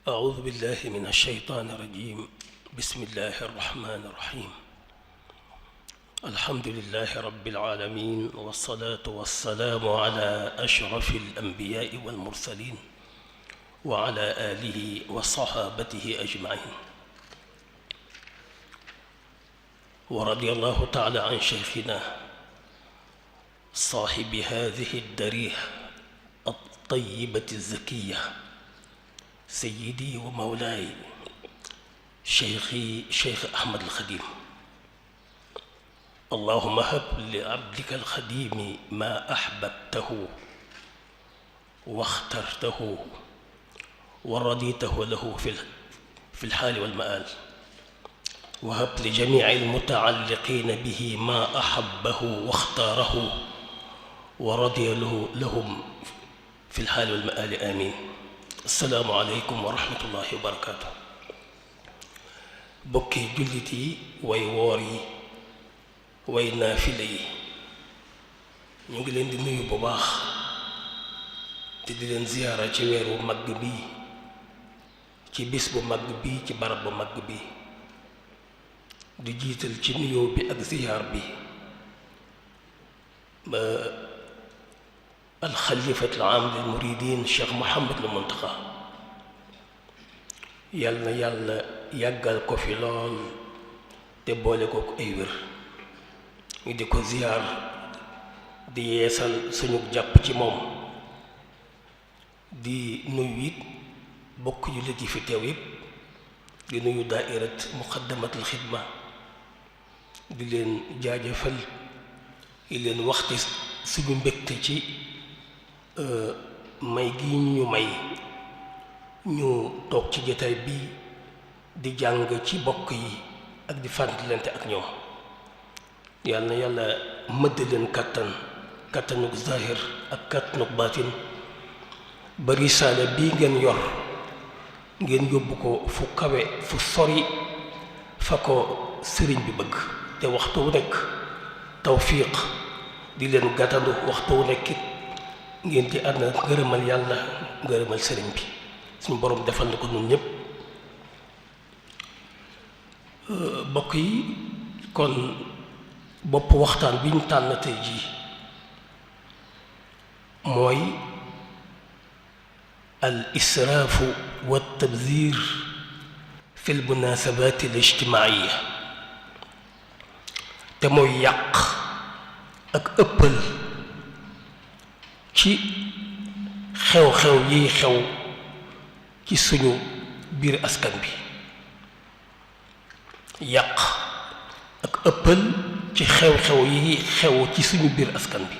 أعوذ بالله من الشيطان الرجيم. بسم الله الرحمن الرحيم. الحمد لله رب العالمين، والصلاة والسلام على أشرف الأنبياء والمرسلين وعلى آله وصحابته أجمعين. ورضي الله تعالى عن شيخنا صاحب هذه الدريح الطيبة الزكية سيدي ومولاي شيخ أحمد الخديم. اللهم هب لعبدك الخديم ما أحببته واخترته ورضيته له في الحال والمآل، وهب لجميع المتعلقين به ما أحبه واختاره ورضي لهم في الحال والمآل. آمين. السلام عليكم ورحمة الله وبركاته. bokki jullit yi, way woor yi, way naafile yi, ñu ngi leen di nuyu bu baax te di leen ziyaara ci weer wu mag bi, ci bis bu mag bi, ci barab bu mag bi, di jiital ci nuyoo bi ak ziyaar bi ba alxalifatul aam lil muridin Cheikh Mouhamadul Muntaqa. yal na yàlla yàggal ko fi lool te boole ko ay wér. ñu di ko ziyaar di yeesal suñu jàpp ci moom, di nuyu it bokk jullit yi fi teew yépp, di nuyu daairat muqaddamatul xidma, di leen jaajëfal, di leen waxti suñu mbégte ci may gi ñu may ñu toog ci jotaay bi di jàng ci bokk yi ak di fàttalante ak ñoom. yàlla na yàlla mëdd leen kàttanuk zahir ak kàttanuk baatin ba risaale bii ngeen yor ngeen yóbbu ko fu kawe, fu sori fa ko sëriñ bi bëgg. te waxtu wu nekk tawfiq di leen gàttandu, waxtu wu nekk ngeen di ànd ngërëmal yàlla, ngërëmal sëriñ bi. suñu borom defal na ko ñun ñëpp. bokk yi, kon bopp waxtaan bi ñu tànn tey jii mooy al israafu wa tabzir fi l munasabat al ijtimaaiya, te mooy yàq ak ëppal ci xew-xew yiy xew ci suñu biir askan bi. yàq ak ëppal ci xew-xew yi xew ci suñu biir askan bi.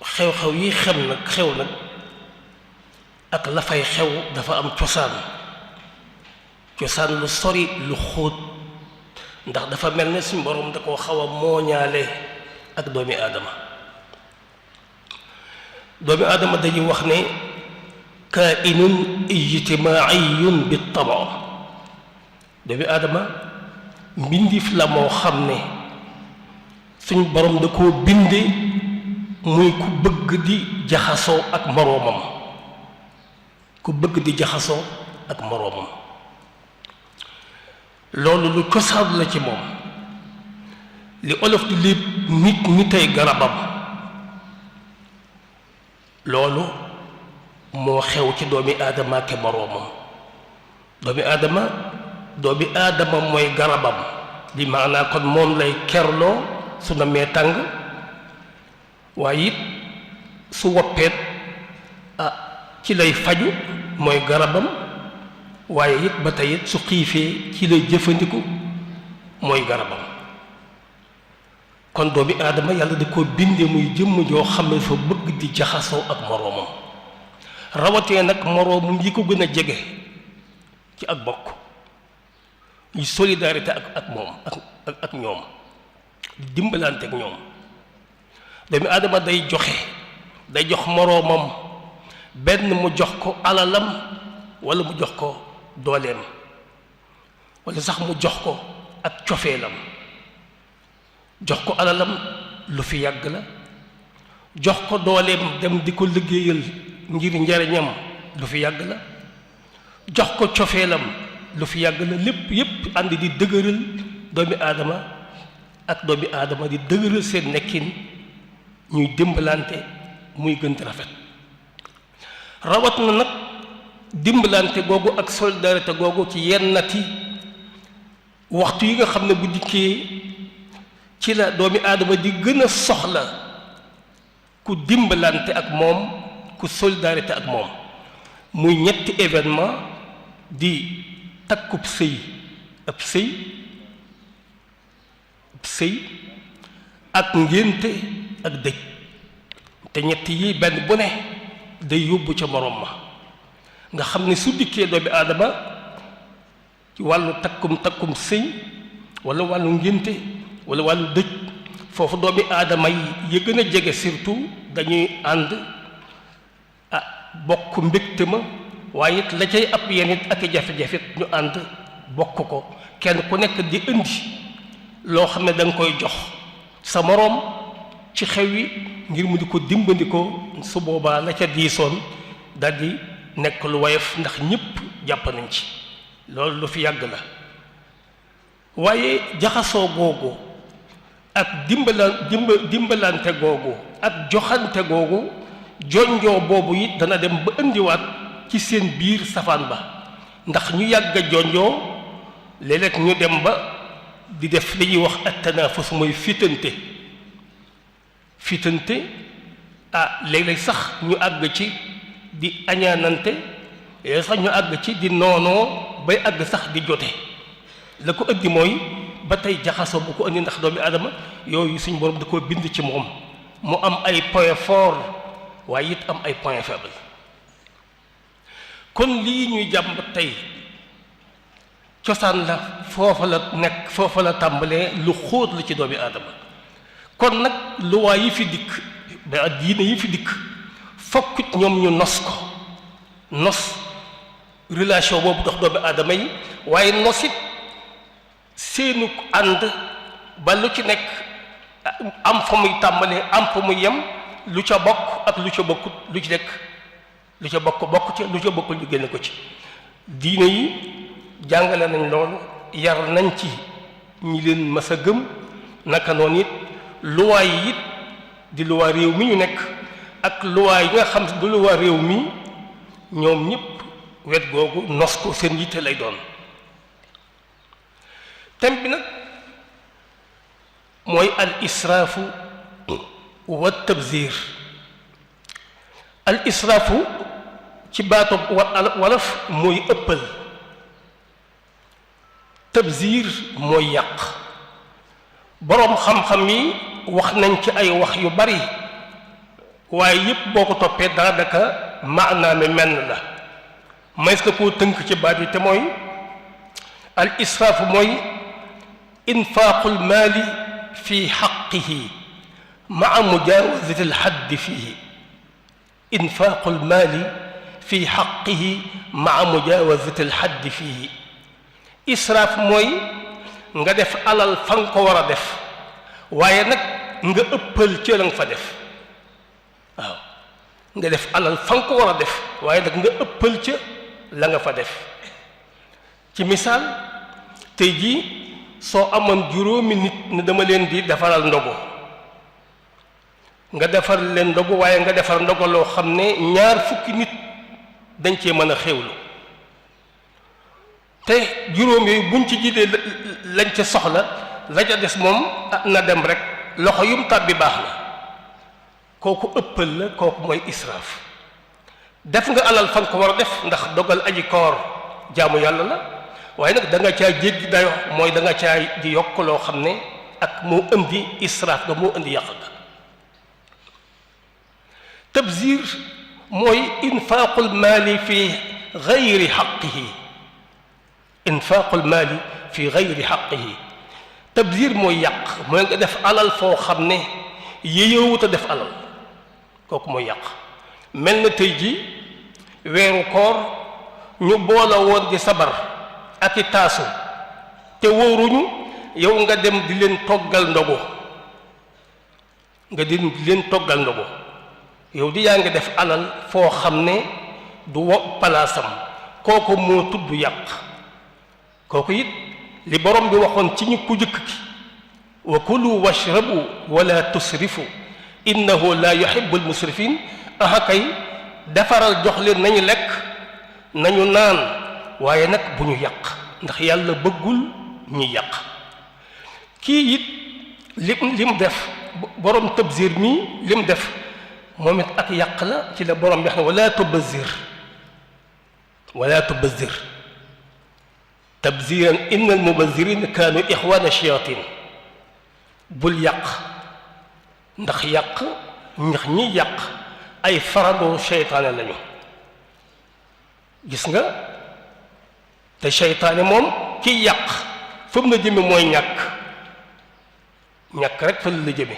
xew-xew yi xew nag ak la fay xew dafa am cosaan lu sori, lu xóot, ndax dafa mel ne suñu borom da koo xaw a mooñaale ak doomi aadama. doomi aadama dañuy wax ne kainun ijtimaiyun bi taba. doomi aadama mbindiif la moo xam ne suñ borom da koo binde muy ku bëgg di jaxasoo ak moroomam, loolu lu cosaan la ci moom. li olof di lépp nit ay garabam, loolu moo xew ci doomi aadama ke moroomam. doomi aadama mooy garabam, bi maanaa kon moom lay kerloo su na mee tàng, waaye it su woppeet ci lay faju, mooy garabam, waaye it ba tey it su xiifee ci lay jëfandiku, mooy garabam. kon doomi aadama yàlla da ko binde muy jëmm joo xam ne fa bëgg di jaxasoo ak moroomam, rawatee nag moroomam yi ko gën a jege ci ak bokk, ñu solidarité ak moom ak ñoom, di dimbalante ak ñoom. doomi aadama day jox moroomam, benn mu jox ko alalam, walla mu jox ko dooleem, walla sax mu jox ko ak cofeelam. jox ko alalam lu fi yàgg la, jox ko dooleem dem di ko liggéeyal ngir njariñam lu fi yàgg la jox ko cofeelam lu fi yàgg la lépp yépp ànd di dëgëral doomi aadama ak doomi aadama di dëgëral seen nekkin ñuy dimbalante muy gën di rafet rawat na nag dimbalante googu ak solidarité googu ci yennati waxtu yi nga xam ne bu dikkee ci la doomi aadama di gën a soxla ku dimbalante ak moom ku solidarité ak moom muy ñetti événement di takkub sëy ab sëy ak ngénte ak dëj te ñett yi benn bu ne day yóbbu ca morom ma nga xam ne su dikkee doomi aadama ci wàllu takkum sëy wala wàllu ngénte wala wàllu dëj foofu doomi aadama yi gën a jege surtout dañuy ànd bokk mbégte ma waaye it la cay ab yenn it ak jafe-jafe ñu ànd bokk ko kenn ku nekk di indi loo xam ne da nga koy jox sa moroom ci xew yi ngir mu di ko dimbandikoo su boobaa la ca diisoon daldi nekk lu woyof ndax ñépp jàpp nañ ci loolu lu fi yàgg la waaye jaxasoo googu ak dimbalante googu ak joxante googu jonjoo boobu it dana dem ba indiwaat ci seen biir safaan ba ndax ñu yàgg a jonjoo léeg-léeg ñu dem ba di def li ñuy wax at-tanaafus mooy fitante léeg-léeg sax ñu àgg ci di añaanante léeg sax ñu àgg ci di noonoo bay àgg sax di jote la ko indi mooy ba tey jaxasoo bu ko indi ndax doomi aadama yooyu suñ borom da koo bind ci moom mu am ay point fort waaye it am ay point faible kon lii ñuy jàmbat tey cosaan la foofa la nekk foofa la tàmbalee lu xóot la ci doomi aadama kon nag luwaa yi fi dikk ba diine yi fi dikk fokkut ñoom ñu nos relation boobu dox doomi aadama yi waaye nosit seenu ànd ba lu ci nekk am fa muy tàmbalee am fa muy yem lu ca bokk ak lu ca bokkut lu ci nekk lu ca bokk ci lu ca bokkul ñu génne ko ci diine yi jàngale nañ loolu yar nañ ci ñi leen mas a gëm naka noonu it luwaa yi it di luwaa réew mi ñu nekk ak luwaa yi nga xam du luwaa réew mi ñoom ñëpp wet googu nos ko seen yitte lay doon thème bi nag mooy al israafu wa tabzir al israafu ci baatu wolof mooy ëppal tabzir mooy yàq boroom xam-xam yi wax nañ ci ay wax yu bari waaye yépp boo ko toppee daanaka maanaam menn la mays ka koo tënk ci baat yi te mooy al israafu mooy infaaqul maali fi xaqihi maa mujaawazati alxaddi fiihi infaaqul maali fi xaqihi maa mujaawazati alxaddi fiihi israaf mooy nga def alal fa nga ko war a def waaye nag nga ëppal ci la nga fa def waaw nga def alal fa nga ko war a def waaye nag nga ëppal ca la nga fa def ci misaal tey jii soo amoon juróomi nit ne dama leen di defaral ndogu nga defar leen ndogu waaye nga defar ndogu loo xam ne ñaar fukki nit dañ cee mën a xéwlu te juróom yooyu buñ ci jiitee lañ ca soxla la ca des moom na dem rek loxo yum tàbbi baax na kooku ëppal la kooku mooy israaf def nga alal fa nga ko war a def ndax dogal aji koor jaamu yàlla la waaye nag da nga caa jéggi dayo mooy da nga caa di yokk loo xam ne ak moo indi israaf ga moo indi yàq ga tabzir mooy infaaqul maali fi gayri xaqihi infaaqul maali fi gayri xaqihi tabzir mooy yàq mooy nga def alal foo xam ne yeyowut a def alal kooku mooy yàq mel na tey ji weeru koor ñu boole woon di sabar ak i taasu te wóoruñu yow nga dem di leen toggal ndogu nga di leen toggal ndogu yow di yaa ngi def alal foo xam ne du wo palaasam kooku moo tudd yàq. kooku it li borom bi waxoon ci ñu ku jëkk ki wa kulu washrabu wala tusrifu innahu la yuhibbul musrifin aha kay defaral jox leen nañu lekk nañu naan waaye nag bu ñu yàq ndax yàlla bëggul ñu yàq. kii it lim def borom tabzir mi lim def moom it ak yàq la ci la borom bi wax ne wala tubazzir tabziran innal mubazzirina kaanu ixwaana shayatin bul yàq ndax ñi yàq ay farandoo seytaane lañu. gis nga te seytaane moom kiy yàq fa mu la jëme mooy ñàkk rek fa la jëme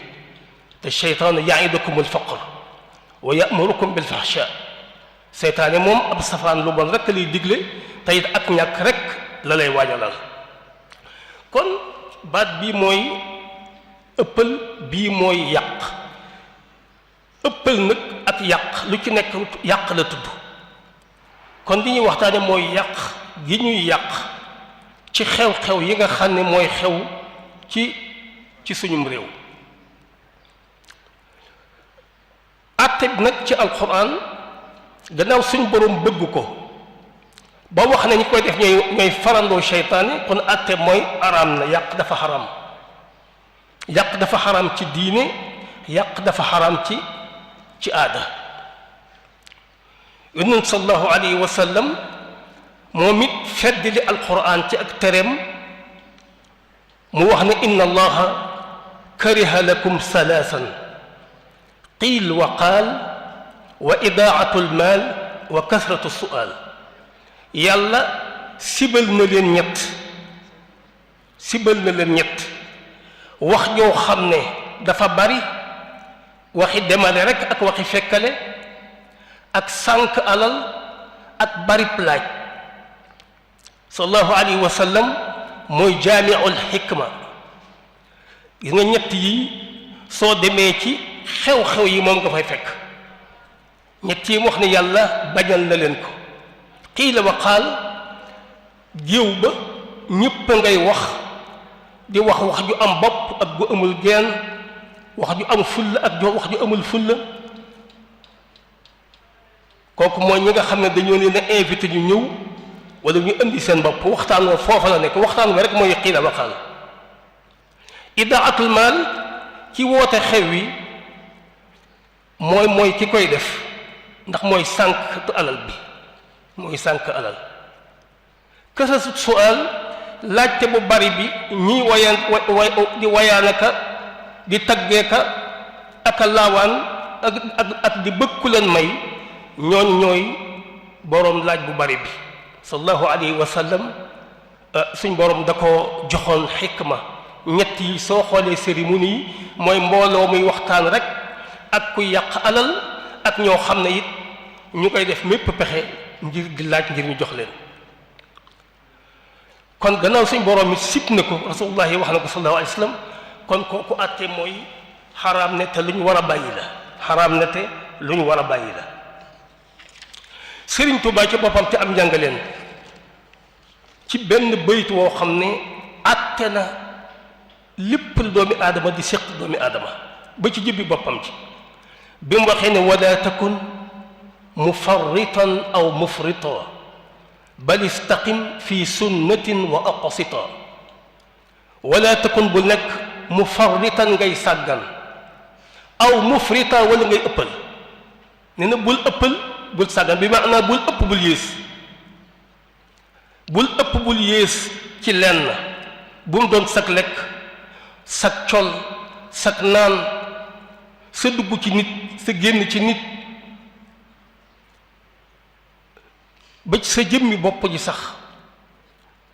te seytaane ya'idukumul faqr wa ya'murukum bil fahsha seytaane moom ab safaan lu bon rek lay digle te it ak ñàkk rek la lay waajalal. kon baat bii mooy ëppal, bii mooy yàq. ëppal nag ak yàq lu ci nekk yàq la tudd. kon li ñuy waxtaane mooy yàq gi ñuy yàq ci xew-xew yi nga xam ne mooy xew ci suñum réew. àtte bi nag ci alquran gannaaw suñ borom bëgg ko ba wax na ñi koy def ñooy farandoo seytaane kon àtte mooy araam na. yàq dafa xaram, yàq dafa xaram ci diine, yàq dafa xaram ci aada. yonent sallallahu alayhi wa sallam moom it feddali alquran ci ak tereem mu wax ne inna allaha kariha lakum salaasan qiil wa qaal wa idaatu almaal wa kasratu su'aal. yàlla sibal na leen ñett wax ñoo xam ne dafa bari, waxi demale rek ak waxi fekkale, ak sànq alal ak bari plaaj. sallallahu alayhi wa sallam mooy jaamiul xikma. gis nga ñett yi soo demee ci xew-xew yi moom nga fay fekk. ñett yi wax ne yàlla bañal na leen ko. qiila wa qaal géew ba ñépp ngay wax di wax ju am bopp ak gu amul geen, wax ju am fulla ak wax ju amul fulla. kooku mooy ñi nga xam ne dañoo leen a invité ñu ñëw wala ñu indi seen bopp waxtaan wa foofa la nekk. waxtaan wa rek mooy qiila wa qaal. idaatul maal ci woote xew wi mooy ki koy def ndax mooy sànq alal bi, mooy sànq alal. kasatu su'aal laajte bu bari bi ñii di wayaanaka di taggeeka ak a laawaan ak di bëgg ku leen may, ñooy boroom laaj bu bari bi. sallallahu alayhi wa sallam suñ boroom da ko joxoon xikma. ñett yi soo xoolee cérémonie yi mooy mbooloo muy waxtaan rek ak ku yàq alal ak ñoo xam ne it ñu koy def mépp pexe ngir di laaj ngir ñu jox leen. kon gannaaw suñ boroom it sib na ko, rasulullah yi wax na ko sallallahu alayhi wa sallam, kon kooku àtte mooy xaraam ne te lu ñu war a bàyyi la. xaraam ne te lu ñu war a bàyyi la. Sëriñ Tuubaa ci boppam te am njàngaleen ci benn bayt woo xam ne àtte na lépp lu doomi aadama di séq doomi aadama ba ci jëbbi boppam ci bi mu waxee ne wala takun mufarritan aw mufrita bal istaqim fi sunnatin wa aqsita. wala takun bul nekk mufarritan ngay sàggan aw mufrita wala ngay ëppal. nee na bul ëppal bul sàggan bi maanaam bul ëpp bul yées. bul ëpp bul yées ci lenn bu mu doon sag lekk, sag col, sag naan, sa dugg ci nit, sa génn ci nit, ba ci sa jëmmi bopp ji sax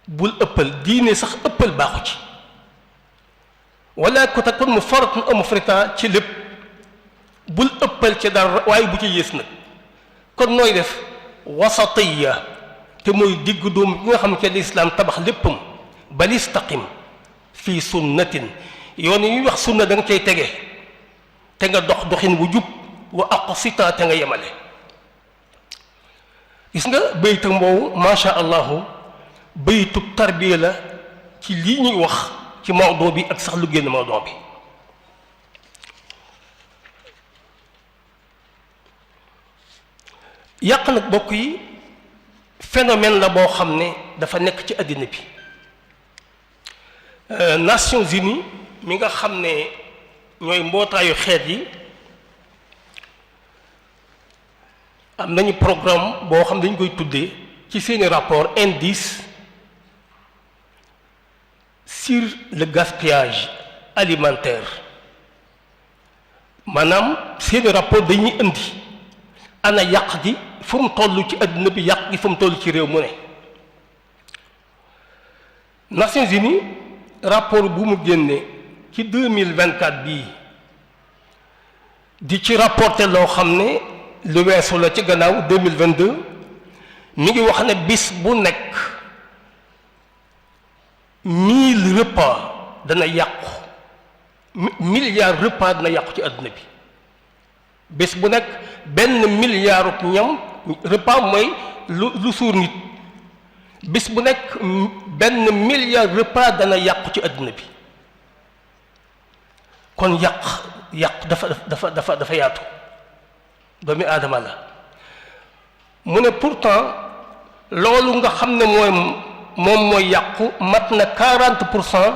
bul ëppal. diine sax ëppal baaxu ci. wala ko takun mufarratun aw mufrita ci lépp bul ëppal ci dara waaye bu ci yées nag. kon nooy def wasatiya te mooy digg doom bi nga xam ne lislaam tabax léppam. bal istaqim fii sunnatin yoon yi ñuy wax sunna da nga cay tege te nga dox doxin wu jub wa aqsita te nga yemale. gis nga baytu boobu macha allahu baytu tarbiya la ci lii ñuy wax ci mawduu bi ak sax lu génn mawduu bi. yàq nag bokk yi phénomène la boo xam ne dafa nekk ci àddina bi. Nations Unies mi nga xam ne ñooy mbootaayu xeet yi am nañu programme boo xam ne dañu koy tuddee ci seeni rapport indice sur le gaspillage alimentaire. maanaam seeni rapport dañuy indi ana yàq gi fu mu toll ci àddina bi, yàq gi fu mu toll ci réew mu ne. Nations Unies rapport bu mu génne ci 2024 bii di ci rapporté loo xam ne lu weesu la ci gannaaw 2022 mi ngi wax ne bis bu nekk 1000 repas dana yàqu, milliard repas dana yàqu ci àdduna bi. bis bu nekk benn milliard ñam repas mooy lu suur nit. bis bu nekk benn milliard repas dana yàqu ci àdduna bi. kon yàq dafa yaatu, doomi aadama la. mu ne pourtant loolu nga xam ne moom mooy yàqu mat na 40%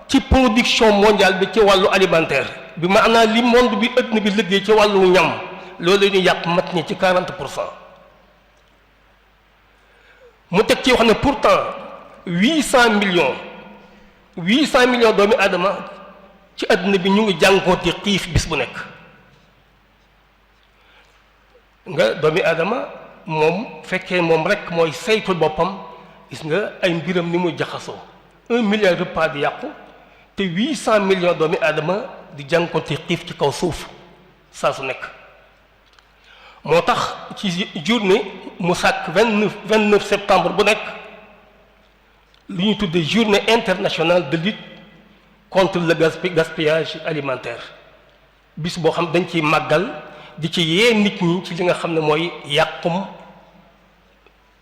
ci production mondiale bi ci wàllu alimentaire bi, maanaam li monde bi àdduna bi liggéey ci wàllu ñam loolu ñu yàq mat ni ci 40%. mu teg ci wax ne pourtant 800 millions doomi aadama ci àdduna bi ñu ngi jànkoonte xiif bis bu nekk. nga doomi aadama moom fekkee moom rek mooy saytul boppam, gis nga ay mbiram ni muy jaxasoo. 1 milliard repas di yàqu te 800 millions doomi aadama di jànkoonte xiif ci kaw suuf saa su nekk. moo tax ci journée mu sàkk 29 septembre bu nekk lu ñu tuddee journée internationale de lutte contre le gaspillage alimentaire. bis boo xam dañ ciy màggal di ci yee nit ñi ci li nga xam ne mooy yàqum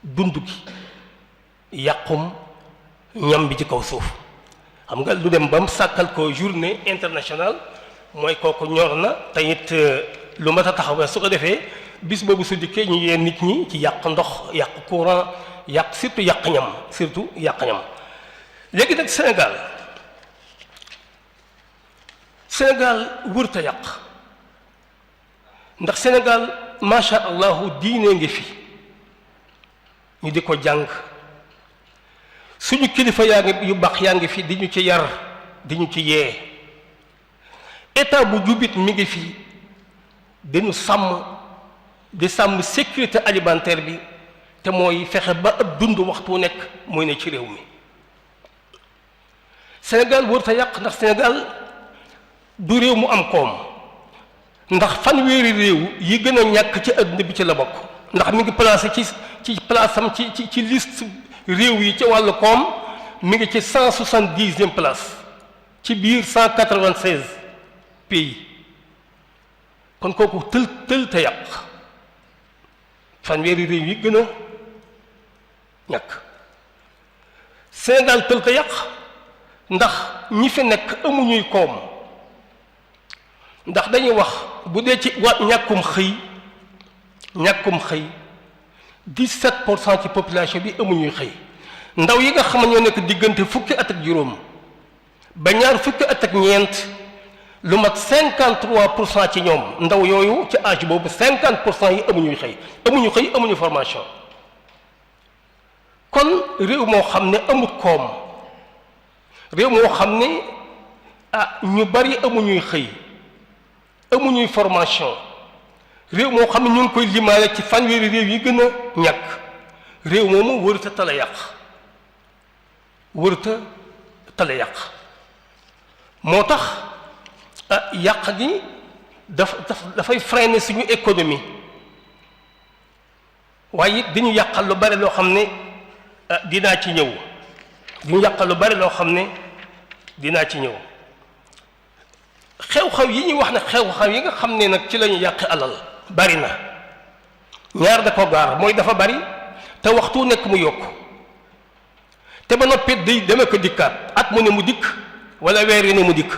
dund gi, yàqum ñam bi ci kaw suuf. xam nga lu dem ba mu sàkkal ko journée internationale mooy kooku ñor na te it lu mat a taxawee. su ko defee bis boobu su dikkee ñu yee nit ñi ci yàq ndox, yàq courant, surtout yàq ñam, léegi nag Sénégal wërta yàq, ndax Sénégal macha allahu diine ngi fi ñu di ko jàng, suñu kilifa yu baax yaa ngi fi di ñu ci yar, di ñu ci yee. état bu jubit mi ngi fi dañu di sàmm sécurité alimentaire bi, te mooy fexe ba ab dund waxtu nekk mooy ne ci réew mi. Sénégal wërta yàq ndax Sénégal du réew mu am koom, ndax fanweeri réew yi gën a ñàkk ci àdduna bi ci la bokk, ndax mi ngi placé ci place am ci liste réew yi ci wàllu koom mi ngi ci 170e place ci biir 196 pays. kon kooku tël te yàq, fanweeri réew yi gën a ñàkk. Sénégal tël te yàq ndax ñi fi nekk amuñuy koom, ndax dañuy wax bu dee ci ñàkkum xëy 17% ci population bi amuñuy xëy. ndaw yi nga xam ne ñoo nekk diggante fukki at ak juróom ba ñaar fukki at ak ñeent, lu mat 53% ci ñoom ndaw yooyu ci âge boobu 50% yi amuñuy xëy, amuñu formation. kon réew moo xam ne amut koom, réew moo xam ne ñu bari amuñuy xëy, amuñuy formation, réew moo xam ne ñu ngi koy limaale ci fanweeri réew yi gën a ñàkk, réew moomu wërta tala yàq. moo tax yàq gi dafay freiner suñu économie, waaye it dañu yàqal lu bari loo xam ne dinaa ci ñëw. xew-xew yi ñuy wax ne xew-xew yi nga xam ne nag ci la ñu yàq alal bari na ñaar da ko gaar mooy dafa bari te waxtu nekk mu yokk te ba noppi day deme ko dikkaat at mu ne mu dikk wala weer yi ne mu dikk.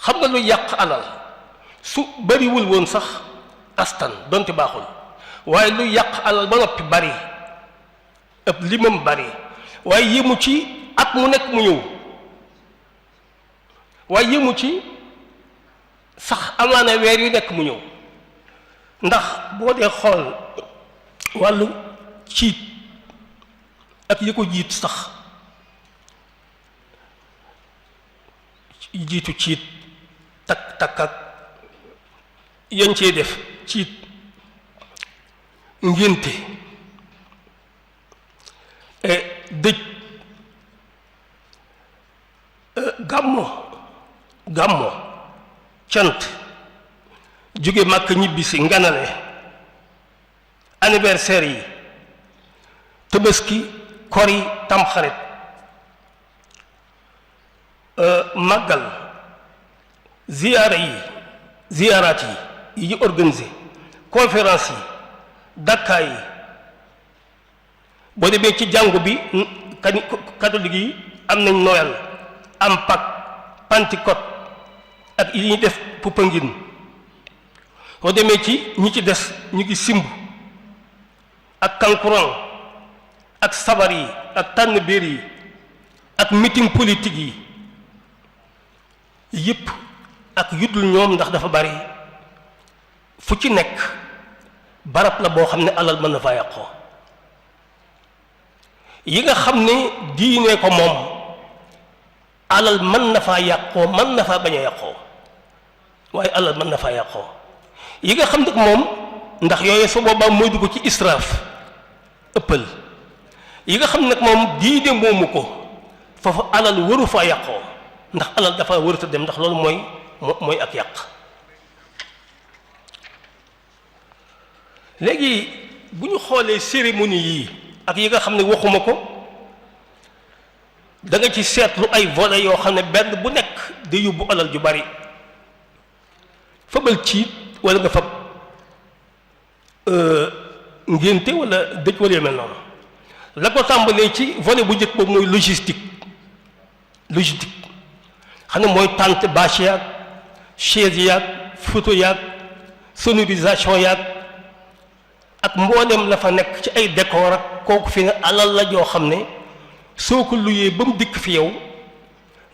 xam nga lu yàq alal su bariwul woon sax astan donte baaxul waaye lu yàq alal ba noppi bari ëpp limam bari waaye yëmu ci at mu nekk mu ñëw waaye yëmu ci sax amaana weer yu nekk mu ñëw ndax boo dee xool wàllu ciit ak yi ko jiit sax jiitu ciit takk ak yañ cee def ciit ngénte dëj gàmmo cant jóge màkk ñibbisi nganale anniversaire yi tabaski kori tamxarit màggal ziyaaraat yi ñu organisé conférence yi dakkaa yi boo demee ci jàngu bi catholique yi am nañ Noël am Pâques Pentecôte ak yi ñuy def Popenguine boo demee ci ñi ci des ñu ngi simb ak kankuran ak sabar yi ak tànn béer yi ak meeting politique yi yëpp ak yuddul ñoom ndax dafa bari fu ci nekk barab la boo xam ne alal mën na faa yàqoo yi nga xam ne diine ko moom alal mën na faa yàqoo mën na faa bañ a yàqoo waaye alal mën na faa yàqoo yi nga xam ne moom ndax yooyu su boobaa mooy dugg ci israaf ëppal yi nga xam ne moom diine moomu ko foofu alal waru faa yàqoo ndax alal dafa wërta dem ndax loolu mooy ak yàq léegi bu ñu xoolee cérémonie yii ak yi nga xam ne waxuma ko da nga ci seetlu ay volets yoo xam ne benn bu nekk day yóbbu alal ju bari fabal ciit wala nga fab ngénte wala dëj wala yu mel noonu la ko tàmbalee ci volet bu njëkk boobu mooy logistique xam ne mooy tente bâche yaag chaise yaag photo yaag sonorisation yaag ak mboolem la fa nekk ci ay décor ak kooku fi ne alal la joo xam ne soo ko luyee ba mu dikk fi yow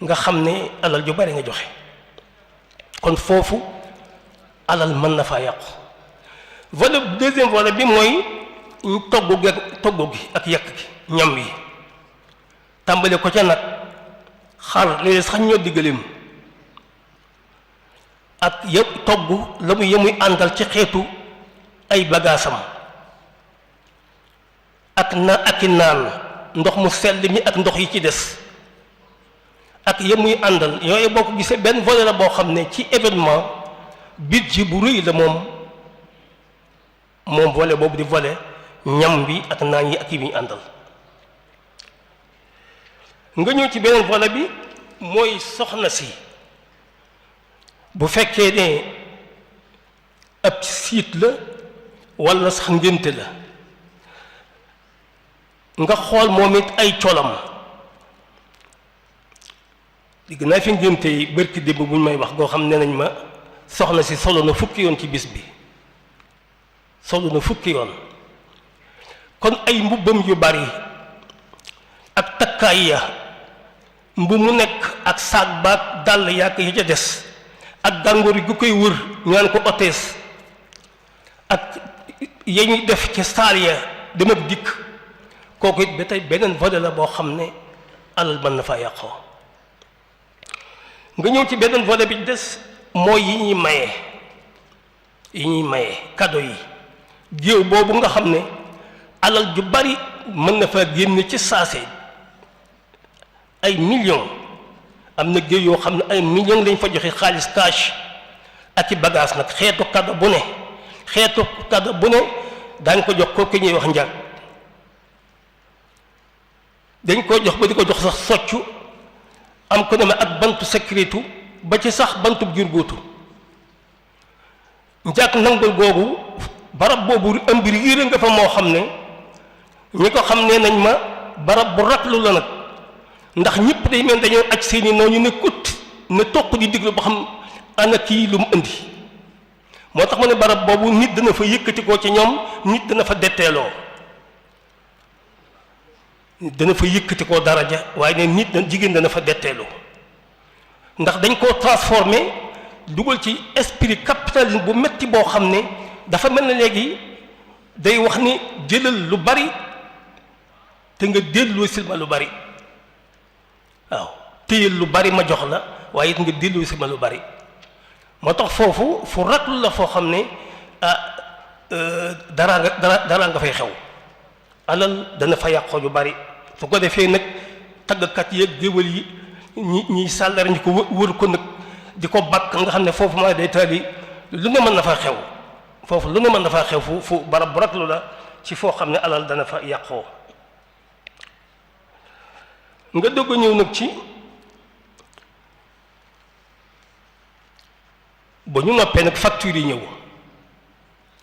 nga xam ne alal ju bari nga joxe kon foofu alal mën na faa yàqu volet deuxième volet bi mooy togg gi ak yàq gi ñam yi tàmbale ko ca nag xar léegi sax ñoo diggaleem ak yëpp togg la mu yemuy àndal ci xeetu ay bagaasam ak i naan ndox mu sell mi ak ndox yi ci des ak yemuy àndal yooyu boo ko gisee benn volet la boo xam ne ci événement budget bu rëy la moom volet boobu di volet ñam bi ak naan yi ak yi muy àndal nga ñëw ci beneen volet bi mooy soxna si bu fekkee ne ab siit la walla sax ngénte la nga xool moom it ay colam digg naa fi ngénte yi bërki démb bu ñu may wax goo xam ne nañ ma soxna si solo na fukki yoon ci bis bi solo na fukki yoon kon ay mbubbam yu bari ak takkaay ya mbu mu nekk ak saag baag dàll yàq yi ca des ak gàngoor gu koy wër ñu naan ko otees ak ya ñuy def ci saal ya dem ak dikk kooku it ba tey beneen volet la boo xam ne alal mën na faa yàqoo nga ñëw ci beneen volet bi des mooy yi ñuy maye cadeau yi géew boobu nga xam ne alal ju bari mën na faa génn ci saase ay millions am na géew yoo xam ne ay millions lañ fa joxe xaalis cash ak i bagage nag xeetu cadeau bu ne daañ ko jox kooku ñuy wax njaag dañ ko jox ba di ko jox sax soccu am ko ne ma ak bantu sécurité ba ci sax bantub jur góotu njàkk nangul googu barab boobu am mbir yére nga fa moo xam ne ñi ko xam ne nañ ma barab bu raglu la nag ndax ñëpp day mel dañoo aj seeni noonu ne kut ne toq di diglu ba xam ana kii lu mu indi moo tax ma ne barab boobu nit dana fa yëkkatikoo ci ñoom nit dana fa detteeloo dana fa yëkkatikoo daraja waaye ne nit na jigéen dana fa detteeloo ndax dañ koo transformé dugal ci esprit capitalisme bu metti boo xam ne dafa mel ne léegi day wax ni jëlal lu bari te nga delloo si ma lu bari waaw téyel lu bari ma jox la waaye it nga delloo si ma lu bari moo tax foofu fu raglu la foo xam ne dara nga fay xew alal dana fa yàqoo yu bari su ko defee nag taggkat yeeg géwël yi ñi sàllar ñi ko wër ko nag di ko bakk nga xam ne foofu ma day taali lu ne mën na fa xew foofu lu ne mën na fa xew fu barab bu raglu la ci foo xam ne alal dana fa yàqoo nga dogg ñëw nag ci ba ñu noppee nag facture yi ñëw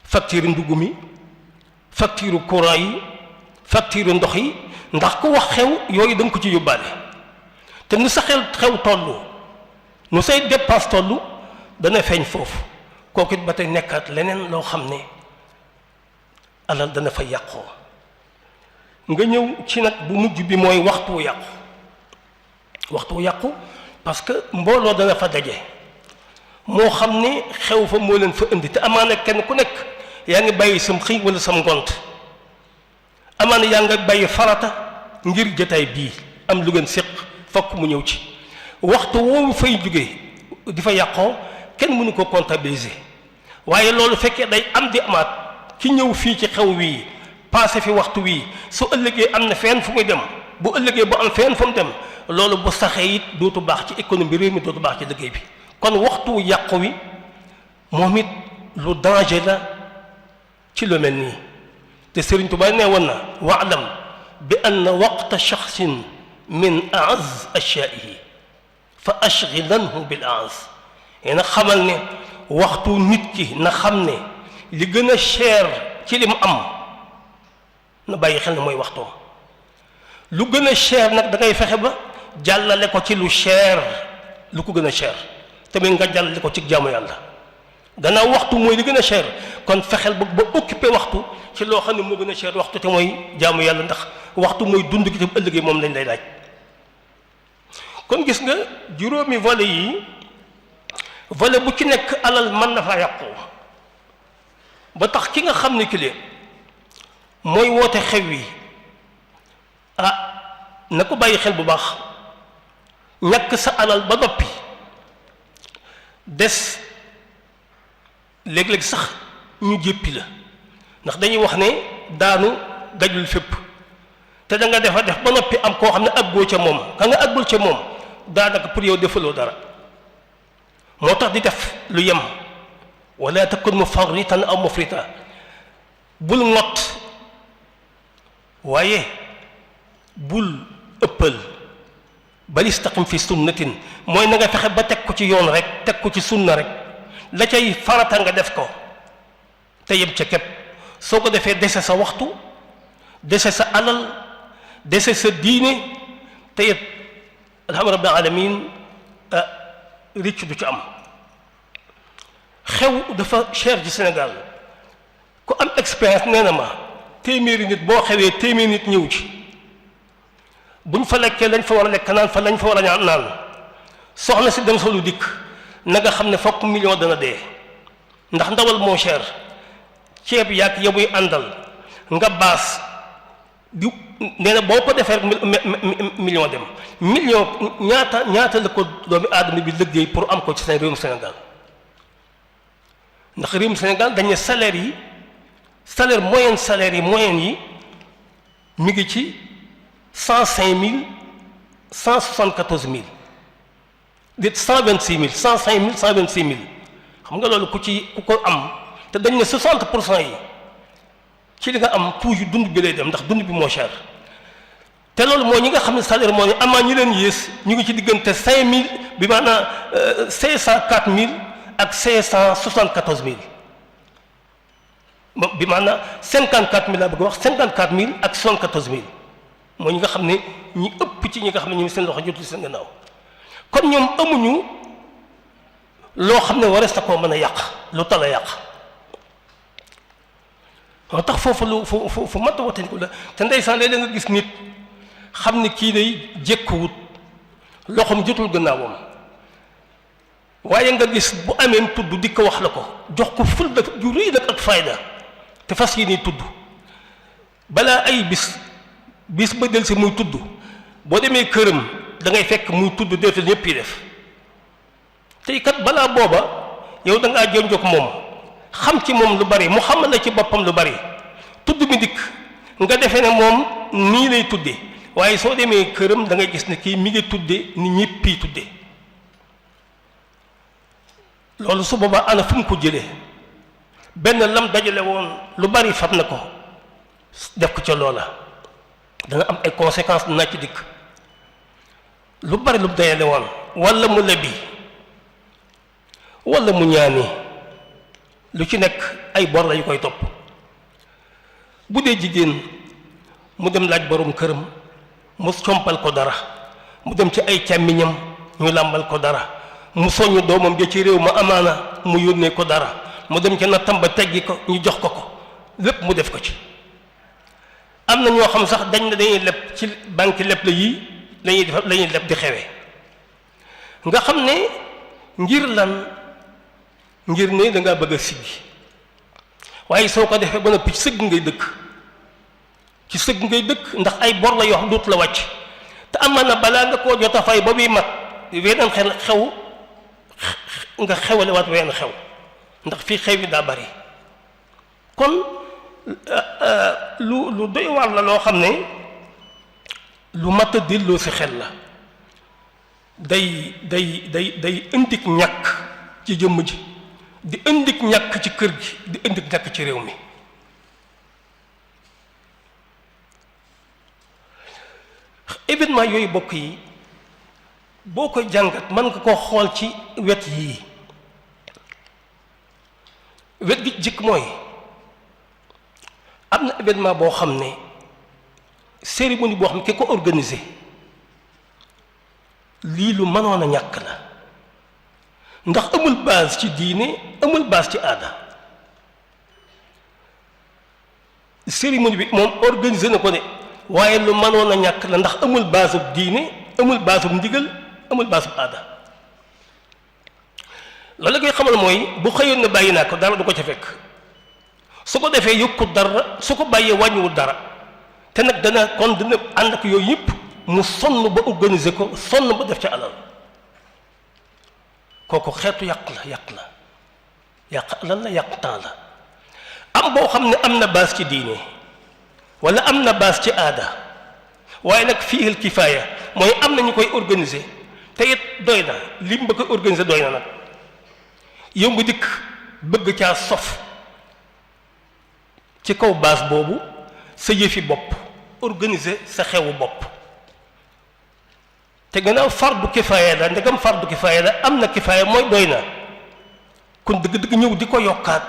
facture ndugg mi facture courant yi facture ndox yi ndax ku wax xew yooyu da nga ko ci yóbbaale te nu sa xew tollu nu say dépense tollu dana feeñ foofu kooku it ba tey nekkaat leneen loo xam ne alal dana fa yàqoo nga ñëw ci nag bu mujj bi mooy waxtu yàqu parce que mbooloo dana fa daje moo xam ne xew fa moo leen fa indi te amaana kenn ku nekk yaa ngi bàyyi sam xëy wala sam ngont amaana yaa nga bàyyi farata ngir jotaay bii am lu ngeen séq fokk mu ñëw ci waxtu woowu fay jóge di fa yàqoo kenn mënu ko comptabiliser waaye loolu fekkee day am di amaat ki ñëw fii ci xew wii passé fi waxtu wii su ëllëgee am na fenn fu muy dem bu ëllëgee bu am fenn fu mu dem loolu bu saxee it dootu baax ci économie réew mi dootu baax ci liggéey bi kon waxtu yàqu wi moom it lu danger la ci lu mel nii te Sëriñ Tuubaa nee woon na waalam bi anna waqta shaxsin min aaz ashyaaihi fa ashghilanhu bil aaz yéen a xamal ne waxtu nit ki na xam ne li gën a cher ci li mu am na bàyyi xel ne mooy waxtoom lu gën a cher nag da ngay fexe ba jàllale ko ci lu cher lu ko gën a cher tamit nga jàllale ko ci jaamu yàlla gannaaw waxtu mooy li gën a cher kon fexeel ba occupé waxtu ci loo xam ne moo gën a cher waxtu te mooy jaamu yàlla ndax waxtu mooy dund gi te bu ëllëgee moom lañ lay laaj kon gis nga juróomi volet yi volet bu ci nekk alal mën na faa yàqu ba tax ki nga xam ne ki mooy woote xew yi na ko bàyyi xel bu baax ñàkk sa alal ba noppi des léeg-léeg sax ñu jéppi la ndax dañuy wax ne daanu dajul fépp te da nga def ba noppi am koo xam ne àggoo ca moom ka nga àggul ca moom daanaka pour yow defaloo dara moo tax di def lu yem wala takun mufarritan aw mufrita bul ngott waaye bul ëppal bal istaqim fi sunnatin mooy na nga fexe ba teg ko ci yoon rek teg ko ci sunna rek la cay farata nga def ko te yem ca képp soo ko defee dese sa waxtu dese sa alal dese sa diine te it alhamdulilah rabbil alamin ricc du ci am xew dafa cher ci Sénégal ku am expérience nee na ma téeméeri nit boo xewee téeméeri nit ñëw ci buñ fa lekkee lañ fa war a lekk naan fa lañ fa war a naan soxna si dem solu dikk na nga xam ne fokk million dana dee ndax ndawal moo cher ceeb yaag yabuy àndal nga baas di nee na boo ko defee rek million dem million ñaata la ko doomi aadama bi liggéey pour am ko ci seen réewum Sénégal ndax réewum Sénégal dañ ne salaire yi moyenne yi mi ngi ci 105 000 174 000 dit 126 000 105 000 126 000 xam nga loolu ku ko am te dañ ne 60% yi ci li nga am toujours dund bi lay dem ndax dund bi moo cher te loolu mooy ñi nga xam ne salaire moo ne amaa ñi leen yées ñu ngi ci diggante 5000 bi maanaam 504000 ak 574000 bi maanaam 54000 laa bëgg wax 54000 ak 74000 mooy ñi nga xam ne ñi ëpp ci ñi nga xam ne ñu seen loxo jotul seen gannaaw kon ñoom amuñu loo xam ne warees na koo mën a yàq lu tal a yàq moo tax foofu lu fu mat a watandiku la te ndeysaan léeg-léeg nga gis nit xam ne kii day jékkuwut loxoom jotul gannaawam waaye nga gis bu amee tudd di ko wax la ko jox ko ful da ju rëy nag ak fayda te fas yi nii tudd balaa ay bis ba del si muy tudd boo demee këram da ngay fekk muy tudd deetal ñëpp yi def tey kat balaa booba yow da ngaa jonjoog moom xam ci moom lu bari mu xamal la ci boppam lu bari tudd mi dikk nga defee ne moom nii lay tudde waaye soo demee këram da ngay gis ne kii mi ngi tudde ni ñëpp yi tudde loolu su boobaa ana fu mu ko jëlee benn lam dajale woon lu bari fab na ko def ko ca loola danga am ay conséquences dina ci dikk lu bari lu dajale woon walla mu lebi walla mu ñaani lu ci nekk ay bor la yu koy topp bu dee jigéen mu dem laaj borom këram mu compal ko dara mu dem ci ay càmmiñam ñu làmbal ko dara mu soññ doomam ja ci réew ma amaana mu yónnee ko dara mu dem ci nattam ba teggi ko ñu jox ko ko lépp mu def ko ci am na ñoo xam sax dañ ne dañuy leb ci banque leb la yii lañuy def lañuy leb di xewee nga xam ne ngir lan ngir ne da ngaa bëgg a siggi waaye soo ko defee ba noppi ci sëgg ngay dëkk ci sëgg ngay dëkk ndax ay bor la yoo xam duut la wàcc te am na balaa nga koo jot a fay ba muy mat weneen xew nga xewale waat weneen xew ndax fii xew yi daa bari kon lu doy waar la loo xam ne lu mat a delloo si xel la day indik ñàkk ci jëmm ji di indik ñàkk ci kër gi di indik ñàkk ci réew mi événement yooyu bokk yi boo koy jàngat mën nga ko xool ci wet yii wet gi jëkk mooy am na événement boo xam ne cérémonie boo xam ne ki ko organisé lii lu mënoon a ñàkk la ndax amul base ci diine amul base ci aada cérémonie bi moom organisé na ko de waaye lu mënoon a ñàkk la ndax amul base bu diine amul base bu ndigal amul base bu aada loolu la koy xamal mooy bu xëyoon na bàyyi naa ko dara du ko ca fekk su ko defee yokku dara su ko bàyyee wàññiwul dara te nag dana ànd ak yooyu yëpp mu sonn ba organiser ko sonn ba def ca alal kooku xeetu yàq alal la yàq temps la am boo xam ne am na base ci diine wala am na base ci aada waaye nag fiihil kifaaya mooy am na ñu koy organiser te it doy na li mu bëgg organiser doy na nag yow nga dikk bëgg caa sof ci kaw base boobu sa yëfi bopp organiser sa xewu bopp te gannaaw fardu kifaaya la ndegam fardu kifaaya la am na kifaaya mooy doy na kon dëgg-dëgg ñëw di ko yokkaat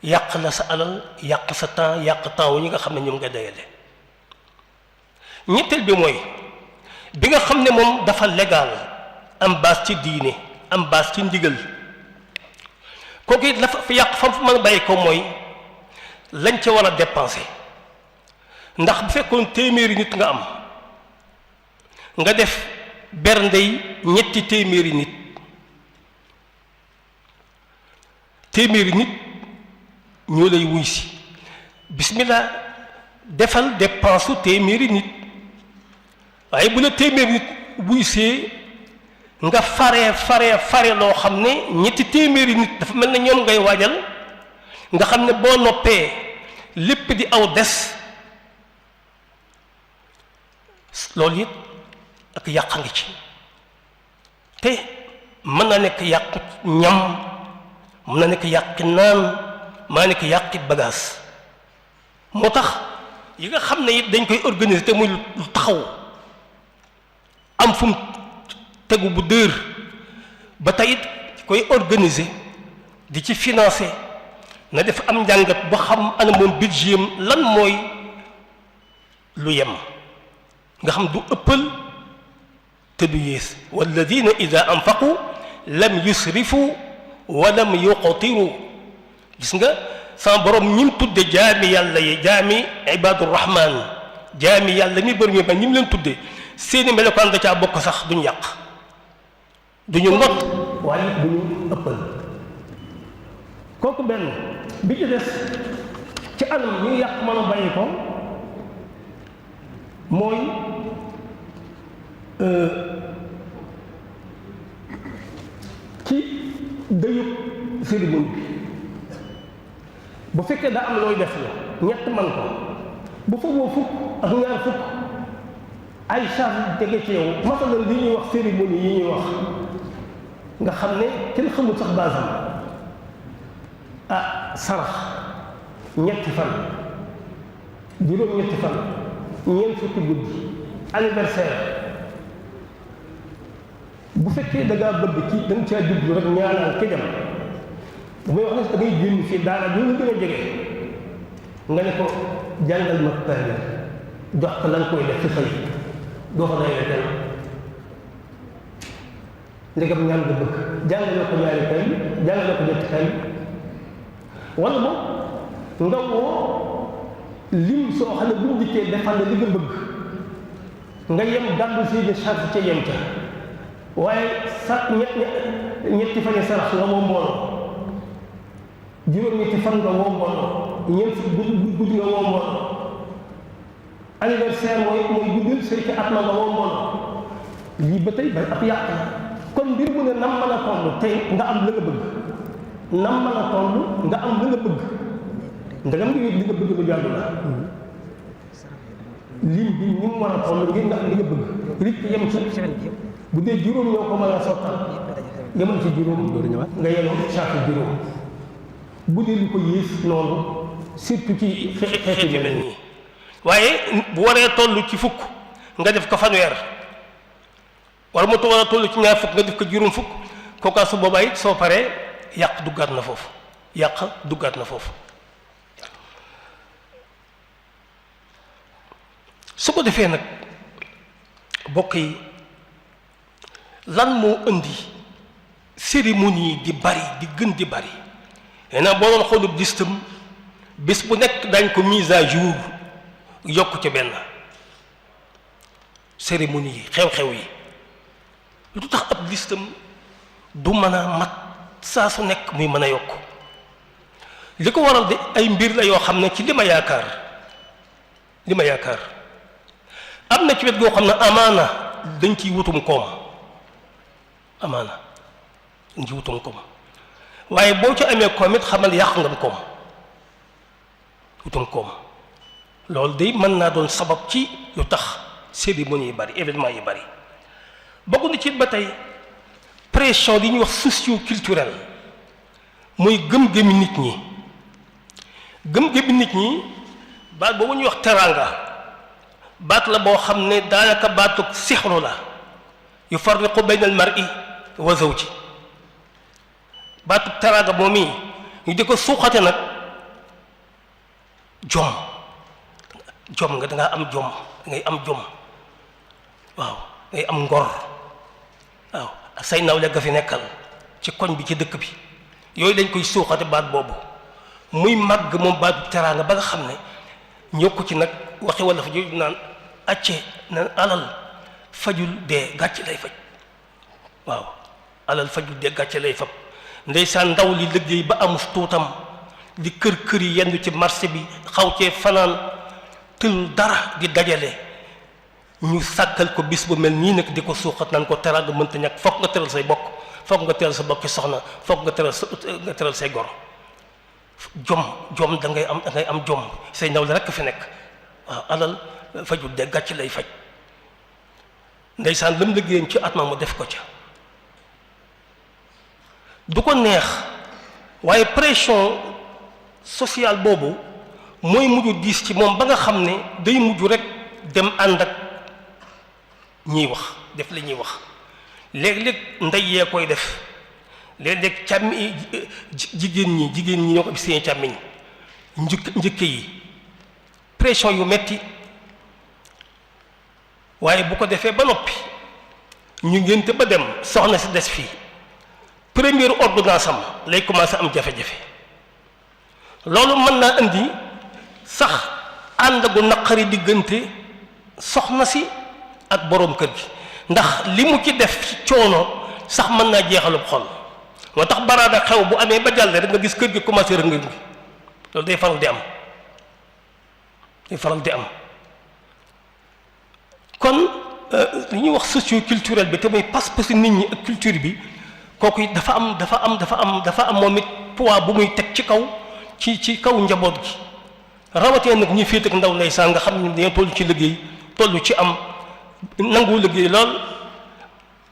yàq la sa alal yàq sa temps yàq temps wu ñi nga xam ne ñoom nga dayale ñetteel bi mooy bi nga xam ne moom dafa légal am base ci diine am base ci ndigal kooku it la fa yàq fam fa mën a bàyyi ko mooy lañ ca war a dépenser ndax bu fekkoon téeméeri nit nga am nga def berndey ñetti téeméeri nit ñoo lay wuy si bismillah defal dépense su téeméeri nit waaye bu la téeméeri nit wuy see nga fare loo xam ne ñetti téeméeri nit dafa mel ne ñoom ngay waajal nga xam ne boo noppee lépp di aw des loolu it ak yàq ngi ci te mën na nekk yàq ñam mën na nekk yàq naan maa nekk yàqi bagage moo tax yi nga xam ne it dañ koy organiser te muy lu taxaw am fu mu tegu bu dër ba tey it koy organiser di ci financer na def am njàngat ba xam ana moom budget am lan mooy lu yem nga xam du ëppal te du yées walladina ida anfaqu lam yusrifu wa lam yuqtiru gis nga sama borom ñim tudde jaami yàlla yi jaami ibadur rahman jaami yàlla mi bëri mi ba ñim leen tudde seeni melokaan da caa bokk sax duñ yàq duñu not waaye duñu ëppal kooku benn bi ci des ci anam ñu yàq mën a bàyyi ko mooy ci dëyub cérémonie bi bu fekkee daa am looy def la ñett man ko bu fa woo fukk ak ñaar fukk ay charge tege ci yow masalan li ñuy wax cérémonie yi ñuy wax nga xam ne kenn xamul sax basam sarax ñetti fan juróom-ñetti fan ñeent fukki guddi anniversaire bu fekkee da ngaa bëgg ci da nga caa jublu rek ñaanal ki dem bu may wax ne da ngay génn fii daara ñu la gën a jege nga ne ko jàngal ma kaamil jox ko la nga koy def ci xëy doo ko dayoo kenn ndegam ñaan nga bëgg jàngal na ko ñaari kaamil jàngal na ko ñetti kaamil wala moom nga woo lim soo xam ne buñ dikkee defal la li nga bëgg nga yem gàddu seeni charge ca yem ca waaye sa ñetti fan yi sarax nga woo mbooloo juróom-ñetti fan nga woo mbooloo ñeent guddi nga woo mbooloo anniversaire mooy guddil sëy ci at ma nga woo mbooloo lii ba tey ba ab yàq la kon mbir mu ne nam mën a toll tey nga am la nga bëgg nam mën a toll nga am la nga bëgg ndagam li nga bëgg lu jàll la lim bi ni mu mën a toll ngir nga am li nga bëgg rik yem ci bu dee juróom ñoo ko mën a sottal yemal ci juróom nga yemoon saako juróom bu dee lu ko yées noonu surtout ci xeetu yu mel nii waaye bu waree toll ci fukk nga def ko fanweer wala mu war a toll ci ñaar fukk nga def ko juróom fukk kooka su boobaa it soo paree yàq duggaat na foofu yàq duggaat na foofu su ko defee nag bokk yi lan moo indi cérémonie di bari di gën di bari naa boo doon xoolub listam bés bu nekk dañ ko mise à jour yokk ci benn cérémonie yi xew-xew yi lu tax ab listam du mën a mat saa su nekk muy mën a yokk li ko waral de ay mbir la yoo xam ne ci li ma yaakaar am na ci wet goo xam ne amaana dañ ciy wutum koom amaana dañ ciy wutum koom waaye boo ci amee koom it xamal yàq nga koom wutum koom loolu de mën naa doon sabab ci lu tax cérémonie yi bari événement yi bari bokk na ci ba tey pression li ñuy wax socio-culturel muy gëm-gëmi nit ñi baat boobu ñuy wax teraanga baat la boo xam ne daanaka baatu sixru la yufarriqu bayna al mar'i wa zawji baatu teraanga moom yi ñu di ko suuxate nag jom nga dangaa am jom ngay am jom waaw ngay am ngor waaw say nawle nga fi nekkal ci koñ bi ci dëkk bi yooyu dañ koy suuxate baat boobu muy màgg moom baatu teraanga ba nga xam ne ñokku ci nag waxi wala fa jooju naan acce naan alal fajul dee gàcce lay faj waaw alal fajul dee gàcce lay fab ndeysaan ndaw li liggéey ba amus tuutam di kër yi yendu ci marché bi xaw cee fanaan tël dara di dajale ñu sàkkal ko bis bu mel nii nag di ko suuxat naan ko teraanga mënta ñàkk foog nga teral say bokk foog nga teral sa bokki soxna foog nga teral say goro jom da ngay am jom say ndaw la rekk fi nekk waaw alal fajul de gàcc lay faj ndeysaan lam liggéeyam ci at ma mu def ko ca du ko neex waaye pression sociale boobu mooy mujj diis ci moom ba nga xam ne day mujj rek dem ànd ak ñiy wax def la ñuy wax léeg-léeg ndey yee koy def léeg-léeg càmmi jigéen ñi ñoo ko def seen càmmiñ njëkk yi pression yu metti waaye bu ko defee ba noppi ñu ngénte ba dem soxna si des fii première ordonnance am lay commencé am jafe-jafe loolu mën naa indi sax ànd gu naqari diggante soxna si ak boroom kër gi ndax li mu ci def ci coono sax mën naa jeexalub xol moo tax baraada xew bu amee ba jàll rek nga gis kër gi commencé rëng ngi loolu day faral di am kon li ñuy wax socio-culturel bi te muy pas-pasu nit ñi ak culture bi kooku it dafa am moom it poids bu muy teg ci kaw njaboot gi rawatee nag ñi féet ak ndaw ndeysaan nga xam ne dañoo toll ci liggéey toll ci am nangoo liggéey lool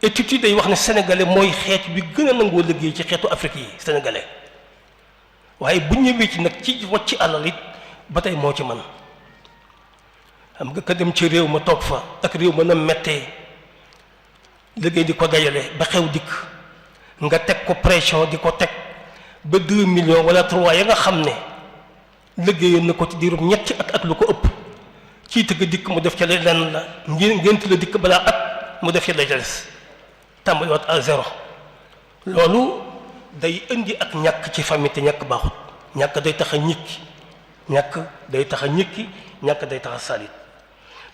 étude yi day wax ne sénégalais mooy xeet bi gën a nangoo liggéey ci xeetu Afrique yi sénégalais waaye bu ñëwee ci nag ci wàcc alal it ba tey moo ci man xam nga ka dem ci réew ma toog fa ak réew ma na mettee liggéey di ko dajale ba xew dikk nga teg ko pression di ko teg ba 2 millions wala 3 ya nga xam ne liggéeyoon na ko ci diirum ñetti at ak lu ko ëpp ciy tëgg dikk mu def ca lenn la ngént la dikk balaa at mu def ca la des tàmbaliwaat à zéro loolu day indi ak ñàkk ci famille te ñàkk baaxut ñàkk day tax a ñikki ñàkk day tax a salit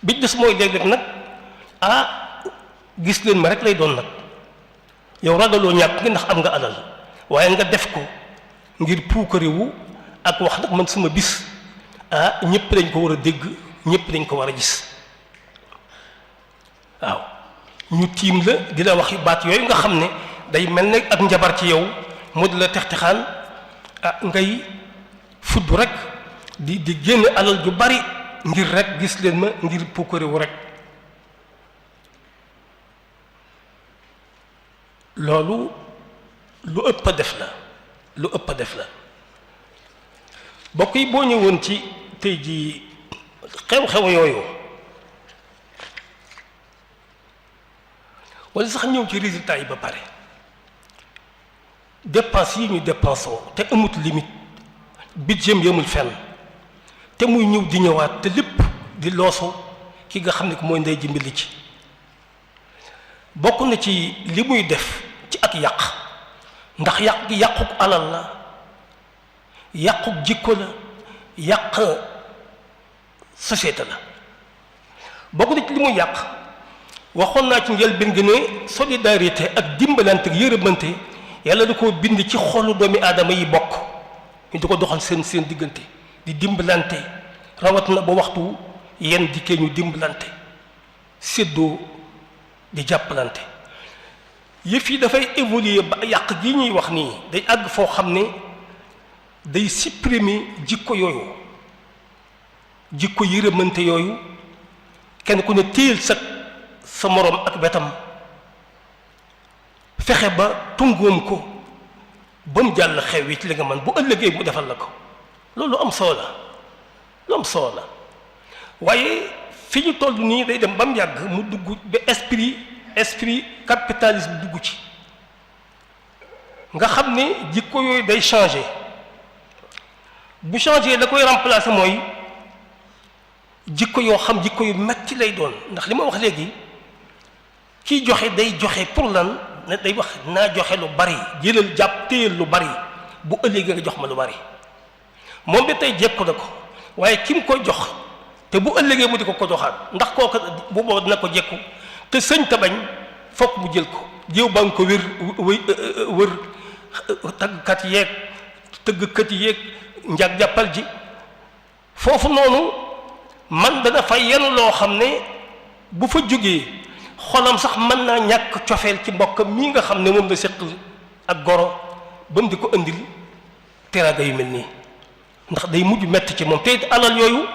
bi des mooy léeg-léeg nag gis leen ma rek lay doon nag yow ragaloo ñàkk ngi ndax am nga alal waaye nga def ko ngir puukariwu ak wax nag man sama bis ñëpp dañ ko war a dégg ñëpp dañ ko war a gis waaw ñu tiim la di la wax baat yooyu nga xam ne day mel ne ak njabar ci yow mu di la textexaan ngay fudd rek di génn alal ju bari ngir rek gis leen ma ngir puukariwu rek loolu lu ëpp a def la bokk yi boo ñëwoon ci tey ji xew-xew yooyu wala sax ñëw ci résultat yi ba pare dépense yi ñu dépensoo te amut limite budget yemul fenn te muy ñëw di ñëwaat te lépp di loosu ki nga xam ne ko mooy ndey ji mbili ci bokk na ci li muy def ci ak yàq ndax yàq gi yàquk alal la yàquk jikko la yàq société la bokk na ci li muy yàq waxoon naa ci njëlbéen gi ne solidarité ak dimbalante ak yërëmante yàlla da koo bind ci xolu doomi aadama yi bokk ñu di ko doxal seen diggante di dimbalante rawat na ba waxtu yenn dikkee ñu dimbalante séddoo di jàppalante yëf yi dafay évoluer ba yàq gi ñuy wax nii day àgg foo xam ne day supprimer jikko yooyu jikko yërëmante yooyu kenn ku ne téyel sa moroom ak wetam fexe ba tungoom ko ba mu jàll xew wi ci li nga man bu ëllëgee mu defal la ko loolu am solo la waaye fi ñu toll nii day dem ba mu yàgg mu dugg ba esprit capitalisme dugg ci nga xam ne jikko yooyu day changer bu changer la koy remplacer mooy jikko yoo xam jikko yu metti lay doon ndax li ma wax léegi kiy joxe day joxe pour lan ne day wax naa joxe lu bari jëlal jàpp téyel lu bari bu ëllëgee nga jox ma lu bari moom bi tey jekku na ko waaye ki mu ko jox te bu ëllëgee mu di ko joxaat ndax kooku bu boobu dina ko jekku te sëñ ta bañ fokk mu jël ko jéew ba nga ko wër tàggkat yeeg tëggkat yeeg njag jàppal ji foofu noonu man dana fay yenn loo xam ne bu fa jógee xolam sax mën naa ñàkk cofeel ci mbokkam mii nga xam ne moom la seq ak goro ba mu di ko indil teraanga yu mel nii ndax day mujj metti ci moom te it alal yooyu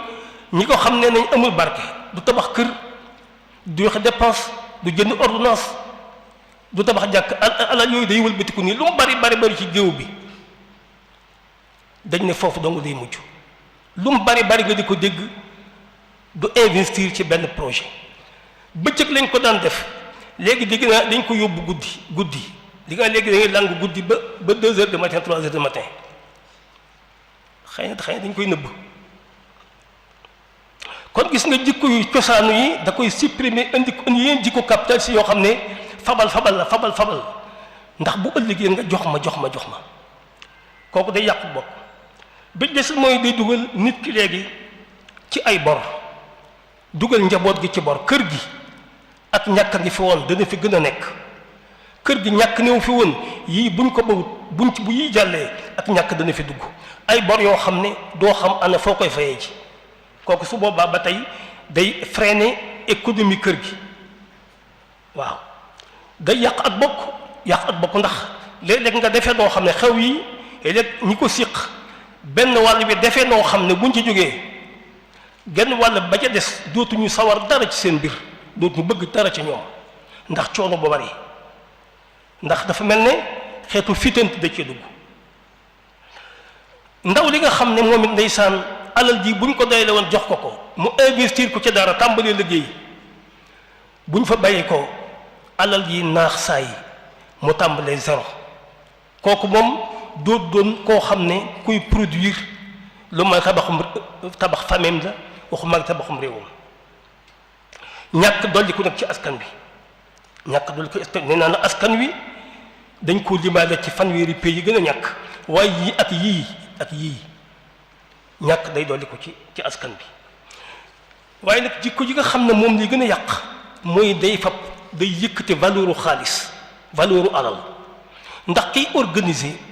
ñi ko xam ne nañ amul barke du tabax kër du joxe dépense du jënd ordonnance du tabax jàkk alal yooyu day wëlbatiku nii lu mu bari ci géew bi dañ ne foofu dong day mujj lu mu bari bari nga di ko dégg du investir ci benn projet bëccëg lañ ko daan def léegi digg naa dañ ko yóbbu guddi di nga léegi dañuy lang guddi ba 2 heures du matin 3 heures du matin xëy na dañ koy nëbb. kon gis nga jikko yu cosaanu yi da koy supprimer indi yéen jikko capital si yoo xam ne fabal ndax bu ëllëgee nga jox ma kooku day yàqu bopp bi des mooy day dugal nit ki léegi ci ay bor dugal njaboot gi ci bor kër gi ak ñàkk ngi fi woon dana fi gën a nekk kër gi ñàkk néew fi woon yii buñ ko bawut bu yii jàllee ak ñàkk dana fi dugg ay bor yoo xam ne doo xam ana foo koy fayee ji kooku su boobaa ba tey day freiner économie kër gi waaw day yàq ak bokk ndax léeg-léeg nga defee noo xam ne xew yi léeg ñi ko siq benn wàll bi defee noo xam ne buñ ci jógee genn wàll ba ca des dootuñu sawar dara ci seen mbir dootuñu bëgg dara ci ñoom ndax coono bu bari ndax dafa mel ne xeetu fitant da cee dugg ndaw li nga xam ne moom it ndeysaan alal ji buñ ko doyle woon jox ko mu investir ko ci dara tàmbalee liggéey buñ fa bàyyi ko alal ji naax saay mu tàmbalee zéro kooku moom doon koo xam ne kuy produire lu may tabax famem la waxuma ak tabaxum réewam ñàkk dolli ko nag ci askan bi nee naa na askan wi dañ koo limaale ci fanweeri pays yi gën a ñàkk waaye yii ak yii ñàkk day dolli ko ci askan bi waaye nag jikko ji nga xam ne moom li gën a yàq mooy day yëkkate valeuru xaalis valeuru alal ndax kiy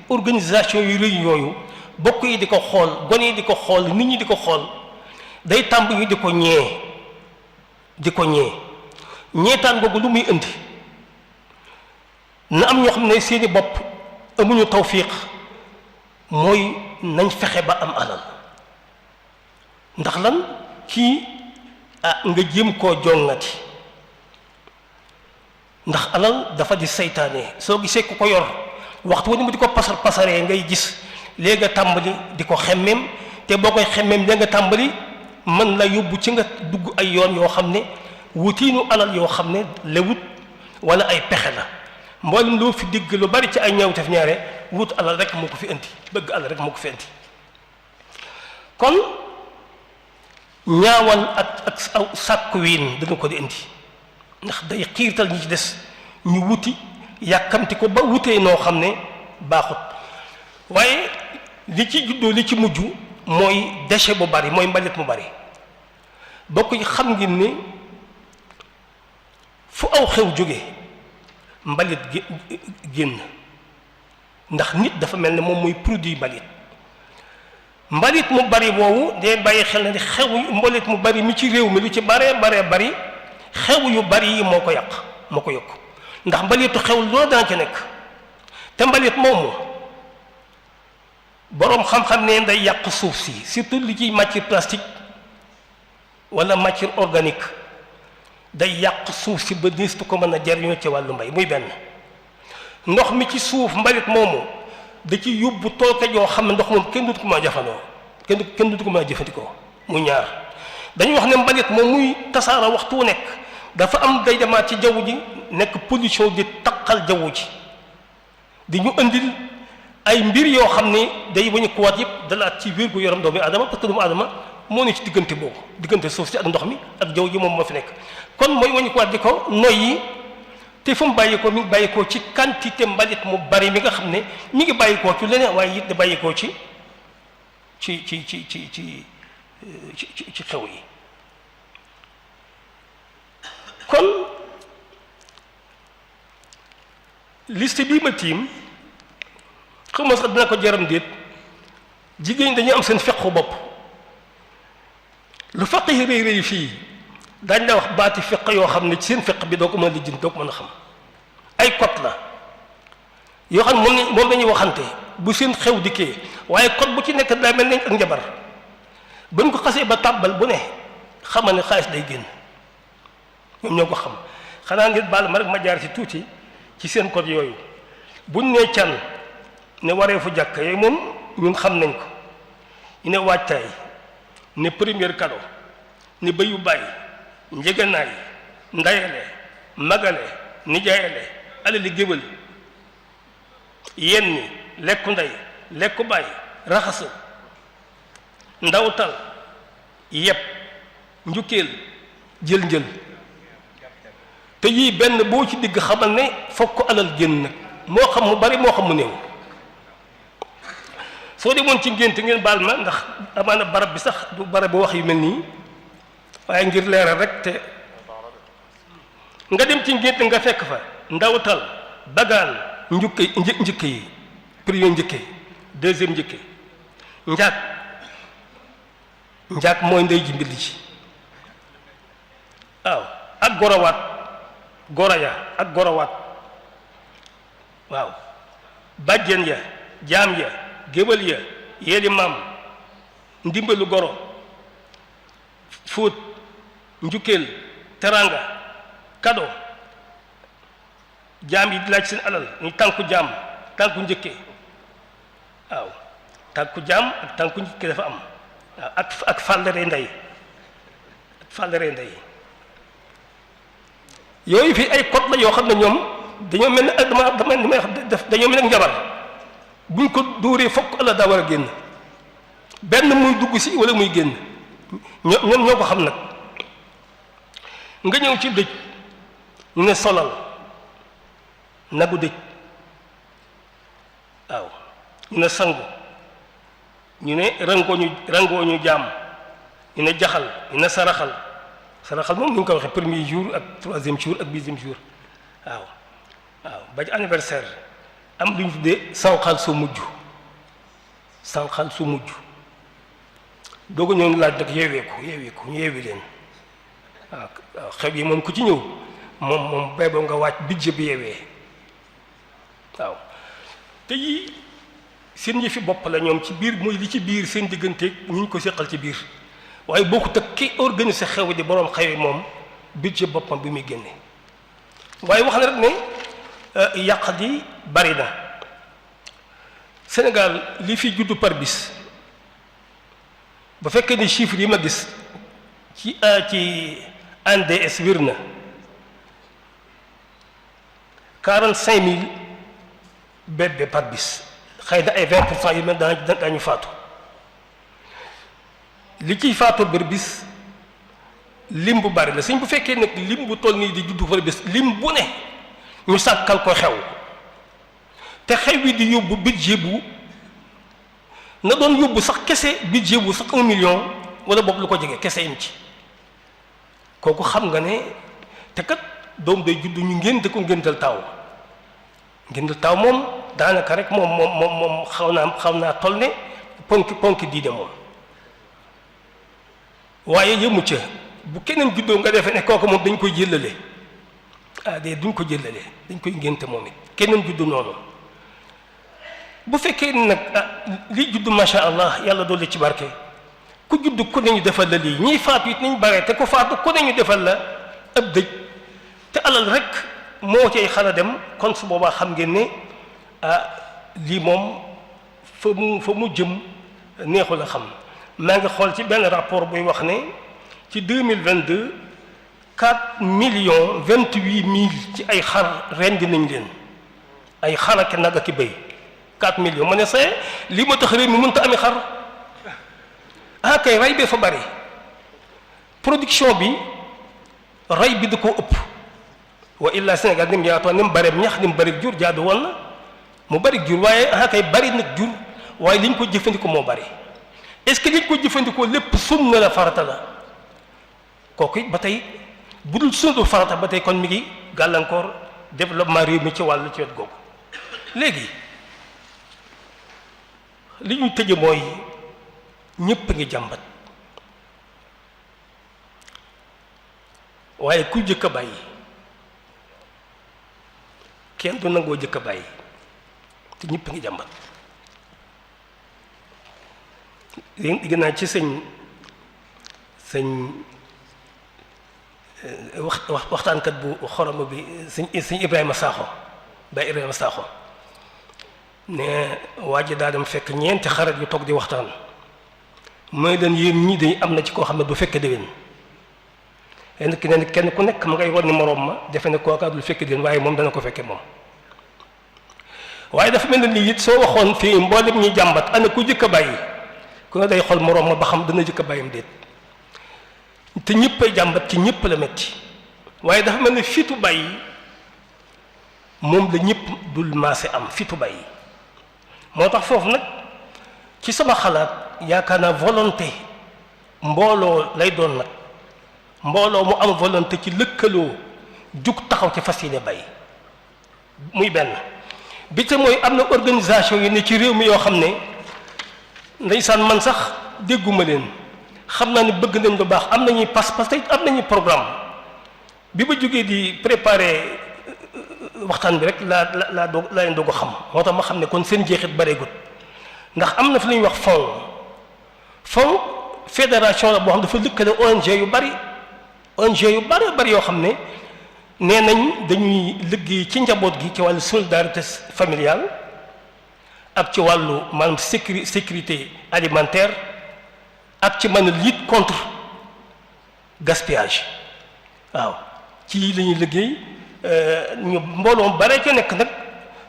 organisation yu rëy yooyu bokk yi di ko xool gone yi di ko xool nit ñi di ko xool day tàmb yi di ko ñee ñeetaan googu lu muy indi na am ñoo xam ne seeni bopp amuñu tawfiq mooy nañ fexe ba am alal ndax lan kii nga jéem koo jongati ndax alal dafa di seytaane soo gisee ku ko yor waxtu wu ni mu di ko pasaree ngay gis léegi nga tàmbali di ko xemmeem te boo koy xemmeem léegi nga tàmbali mën la yóbbu ci nga dugg ay yoon yoo xam ne wutiinu alal yoo xam ne lewut wala ay pexe la mboolem loo fi digg lu bari ci ay ñaawteef ñaare wut alal rek moo ko fi indi bëgg alal rek moo ko fi indi kon ñaawal ak aw sàkku wiin dana ko di indi ndax day xiirtal ñi ci des ñu wuti yàkkamti ko ba wutee noo xam ne baaxut waaye li ci juddoo li ci mujj mooy déchet bu bari mooy mbalit mu bari bokk yi xam ngeen ni fu aw xew jóge mbalit génn ndax nit dafa mel ne moom mooy produit mbalit mu bari boobu day bàyyi xel ne xew mbalit mu bari mi ci réew mi lu ci baree bari xew yu bari yi moo ko yokk ndax mbalitu xew loolu dana ci nekk te mbalit moomu boroom xam-xam ne day yàq suuf si surtout li ciy matière plastique wala matière organique day yàq suuf si ba nistu ko mën a jariñoo ci wàllu mbay muy benn ndox mi ci suuf mbalit moomu da ci yóbbu tooke joo xam ne ndox moom kenn du ko mën a jafandoo kenn du ko mën a jëfandikoo muy ñaar dañuy wax ne mbalit moom muy tasaara waxtu wu nekk dafa am day demaat ci jaww ji nekk pollution di taqal jaww ji di ñu indil ay mbir yoo xam ne day wañu kuwaat yëpp dalaat ci wér gu yaram doomu aadama parce que doomu aadama moo ne ci diggante boobu diggante suuf si ak ndox mi ak jaww ji moom moo fi nekk kon mooy wañu kuwaat di ko noyyi te fu mu bàyyikoo mi ngi bàyyikoo ci quantité mbalit mu bari mi nga xam ne mi ngi bàyyikoo ci leneen waaye it di bàyyikoo ci xew yi kon liste bii ma tiim xam nga sax dina ko jaram déet jigéen ñi dañuy am seen fequ bopp lu feq yi rëy fii dañ la wax baati feq yoo xam ne ci seen feq bi doo ko mën a lijjanti doo ko mën a xam ay code la yoo xam ne moom lañuy waxante bu seen xew dikkee waaye code bu ci nekk daa mel ne ak njabar buñ ko xasee ba tàbbal bu ne xamal ne xaalis day génn ñoom ñoo ko xam xanaa ngeen baal ma rek ma jaar ci tuuti ci seen code yooyu buñ nee can ne waree fu jàkk yooyu moom ñun xam nañ ko ñu ne waajtaay ne premier cadeau ne bëyu bàyyi njëganaay ndayale magale nijaayale alali géwël yenni lekku ndey lekku bàyyi raxasa ndawtal yépp njukkeel jël njël te yii benn boo ci digg xamal ne fokk alal génn nag moo xam mu bari moo xam mu néew soo demoon ci ngénte ngeen baal ma ndax amaana barab bi sax du barab bu wax yu mel nii waaye ngir leeral rek te nga dem ci ngénte nga fekk fa ndawtal bagaan njëkk yi premier njëkke deuxième njëkke njaag mooy ndey ji mbilli ci waaw ak gorowaat goraya ak gorowaat waaw bàjjen ya jaam ya géwël ya yeeli maam ndimbalu goro fóot njukkeel teranga kado jaam yi di laaj seen alal ñu tànku jaam tànku njëkke waaw tànku jaam ak tànku njëkke dafa am waaw ak fàllare ndey yooyu fii ay code la yoo xam ne ñoom dañoo mel ne dama li may wax dañoo mel ne njabar buñ ko dóoree fokk ala daa war a génn benn muy dugg si wala muy génn ñoom ñoo ko xam nag nga ñëw ci dëj ñu ne solal nagu dëj waaw ñu ne sangu ñu ne rangoo ñu jaam ñu ne jaxal ñu ne saraxal moom ni ñu ko waxee premier jour ak troisième jour ak dixième jour waaw ba ci anniversaire am lu ñu tuddee sànqal su mujj doogu ñëw laaj nag yeeweeku ñu yeewi leen waaw xew yi moom ku ci ñëw moom bay boo nga wàcc budget bi yeewee waaw te yii seen yëfi bopp la ñoom ci biir mooy li ci biir seen digganteeg ñu ñu ko seqal ci biir waaye bokkut ak ki organiser xew di boroom xew yi moom budget boppam bi muy génne waaye wax na rek ne yàq di bari na Sénégal li fi juddu par bis ba fekkee ni chiffre yi ma gis ci ANDS wér na 45 000 bébés par bis xëy na ay 20% yu mel daañu faatu li ciy faatu bër bis lim bu bari la suñ bu fekkee nag lim bu toll nii di juddu par bis lim bu ne ñu sàkkal ko xew te xew wi di yóbbu budget bu na doon yóbbu sax kese budget bu sax 1 million wala boog lu ko jege kese im ci kooku xam nga ne te kat doom day juddu ñu ngénte ko ngéntal taaw moom daanaka rek moom xaw naa toll ne ponki diine moom waaye yëmu ca bu keneen juddoo nga defee ne kooku moom dañ koy jëllale duñ ko jëllale dañ koy ngénte moom it keneen juddu noonu bu fekkee nag lii juddu macha allah yàlla dolli ci barke ku juddu ku ne ñu defal la lii ñiy faatu it nañ bare te ku faatu ku ne ñu defal la ab dëj te alal rek moo cay xala dem kon su boobaa xam ngeen ne lii moom fa mu jëm neexul a xam maa ngi xool ci benn rapport buy wax ne ci 2022 4,28,000 ci ay xar rendi nañ leen ay xar ak nag ak i béy 4 millions ma ne see lii ma tax réew mi mënta ami xar kay rey bee fa bari production bi rey bi da koo ëpp wa illa Sénégal ni mu yaatoo ni mu bari ñax ni mu bari jur jaadu woon na mu bari jur waaye kay bari nag jur waaye li ñu ko jëfandikoo moo bari est-ce que li ñu ko jëfandikoo lépp sunna la farata la kooku it ba tey bu dul sunna farata ba tey kon mi ngi gàllankoor développement réew mi ci wàllu ci wet googu léegi li ñuy tëje mooy ñépp a ngi jàmbat waaye ku jëkk a bàyyi kenn du nangoo jëkk a bàyyi te ñépp a ngi jàmbat dégg naa ci sëñ waxtaankat bu xorom bi sëñ Ibrahima Sakho Baye Ibrahima Sakho ne waa ji daa dem fekk ñeenti xarit yu toog di waxtaan mooy leen yéen ñii de am na ci koo xam ne du fekke déwén kenn ku nekk ma ngay war ni moroom ma defe ne kooka du fekke déwén waaye moom dana ko fekke moom. waaye dafa mel ne lii it soo waxoon fii mboolem ñuy jàmbat ana ku jëkk a bàyyi ku ne day xool moroom ma ba xam dana jëkk a bàyyam déet te ñëppay jàmbat ci ñëpp la metti waaye dafa mel ne fitu bàyyi moom la ñëpp dul maase am fitu bàyyi. moo tax foofu nag ci sama xalaat yaakaar naa volonté mbooloo lay doon nag mbooloo mu am volonté ci lëkkaloo jug taxaw ci fas yéene bàyyi muy benn bi te mooy am na organisation yi ne ci réew mi yoo xam ne ndeysaan man sax dégguma leen xam naa ne bëgg nañ lu baax am nañuy pas-pas te am nañuy programme bi ma jógee di préparer waxtaan bi rek laa leen doog a xam moo tax ma xam ne kon seen jeexit bareegut ndax am na fi lu ñuy wax fond fédération la boo xam dafa lëkkale ONG yu bari yoo xam ne nee nañ dañuy liggéey ci njaboot gi ci wàllu solidarité familiale ak ci wàllu maanaam sécurité alimentaire ak ci mën a lutte contre gaspillage waaw ci lii la ñuy liggéey ñu mbooloo bare ci nekk nag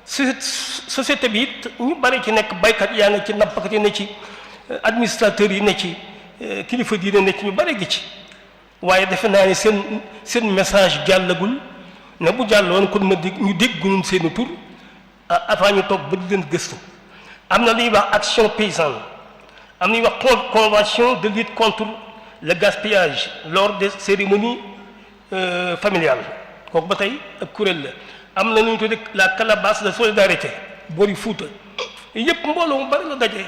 société bi it ñu bare ci nekk baykat yaa ngi ci nappkat yi ne ci administrateurs yi ne ci kilifa diine ne ci ñu bare gi ci waaye defe naa ne seen message jàllagul ne bu jàlloon kon ma dégg ñu dégg ñun seeni tur avant ñu toog ba di leen gëstu am na lu ñuy wax action paysanne am na ñuy wax convention de lutte contre le gaspillage lors des cérémonies familiales kooku ba tey ak kuréel la am na lu ñu tuddee la calebasse de solidarité boori Fuuta yëpp mbooloo mu bari la daje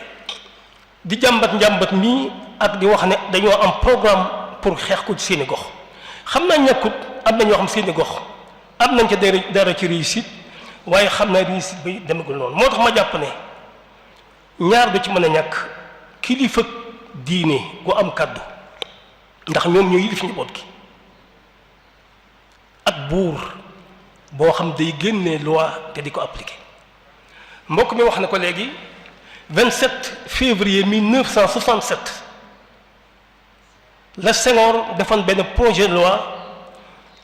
di njàmbat mii ak di wax ne dañoo am programme pour xeex ko ci seeni gox xam naa ñàkkut am na ñoo xam seeni gox am nañ ca dara ci réussite waaye xam naa réussite bi demagul noonu moo tax ma jàpp ne ñaar du ci mën a ñàkk kilifa diine gu am kàddu ndax ñoom ñoo yilif njaboot gi ak buur boo xam day génnee loi te di ko appliquer mbokk mi wax na ko léegi 27 février 1967 la Senghor defoon benn projet de loi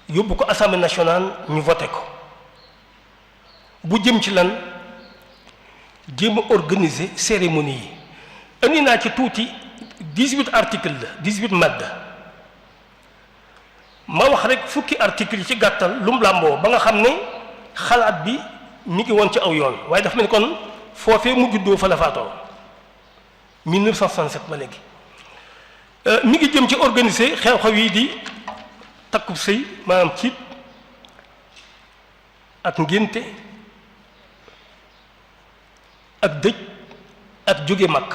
yóbbu ko assemblée nationale ñu voté ko bu jëm ci lan jéem a organiser cérémonie yi indi naa ci tuuti 18 articles la 18 madd ma wax rek fukki articles yi ci gàttal lu mu làmboo ba nga xam ne xalaat bi mi ngi woon ci aw yoon waaye dafa mel ni kon foofee mu juddoo fa la faatoo 1967 ba léegi mi ngi jëm ci organiser xew-xew yi di takkub sëy maanaam ciit ak ngénte ak dëj ak jóge mag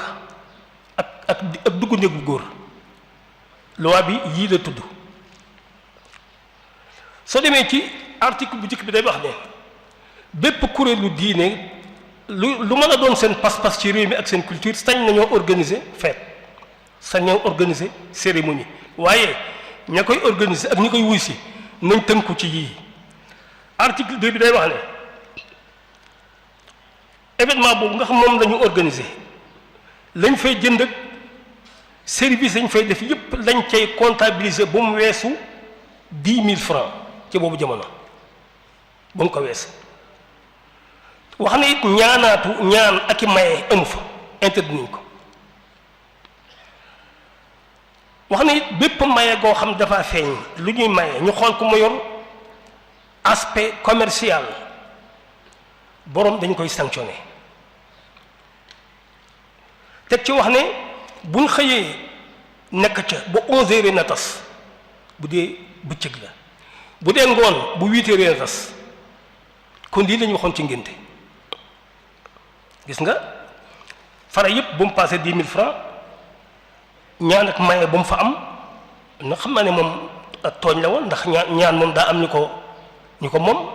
ak dugg néegu góor loi bi yii la tudd soo demee ci article bu njëkk bi day wax ne bépp kuréelu diine lu mën a doon seen pas-pas ci réew mi ak seen culture sañ nañoo organiser fête sañ nañoo organiser cérémonie waaye ña koy organiser ak ñi koy wuy si nañ tënku ci yii article 2 bi day wax ne événement boobu nga xam moom la ñu organiser lañ fay jënd ak service lañ fay def yépp lañ cay comptabiliser ba mu weesu 10 000 francs ci boobu jamono ba mu ko weesu wax na it ñaan ak i maye amu fa interdit nañ ko wax na it bépp maye goo xam dafa feeñ lu ñuy maye ñu xool ko mu yor aspect commercial borom dañ koy sanctionné teg ci wax ne buñ xëyee nekk ca ba 11h na tas bu dee bëccëg la bu dee ngoon bu 8h na tas kon lii la ñu waxoon ci ngénte gis nga fara yëpp ba mu passé 10 000 francs ñaan ak maye ba mu fa am na xam naa ne moom ak tooñ la woon ndax ñaan moom daa am ñu ko moom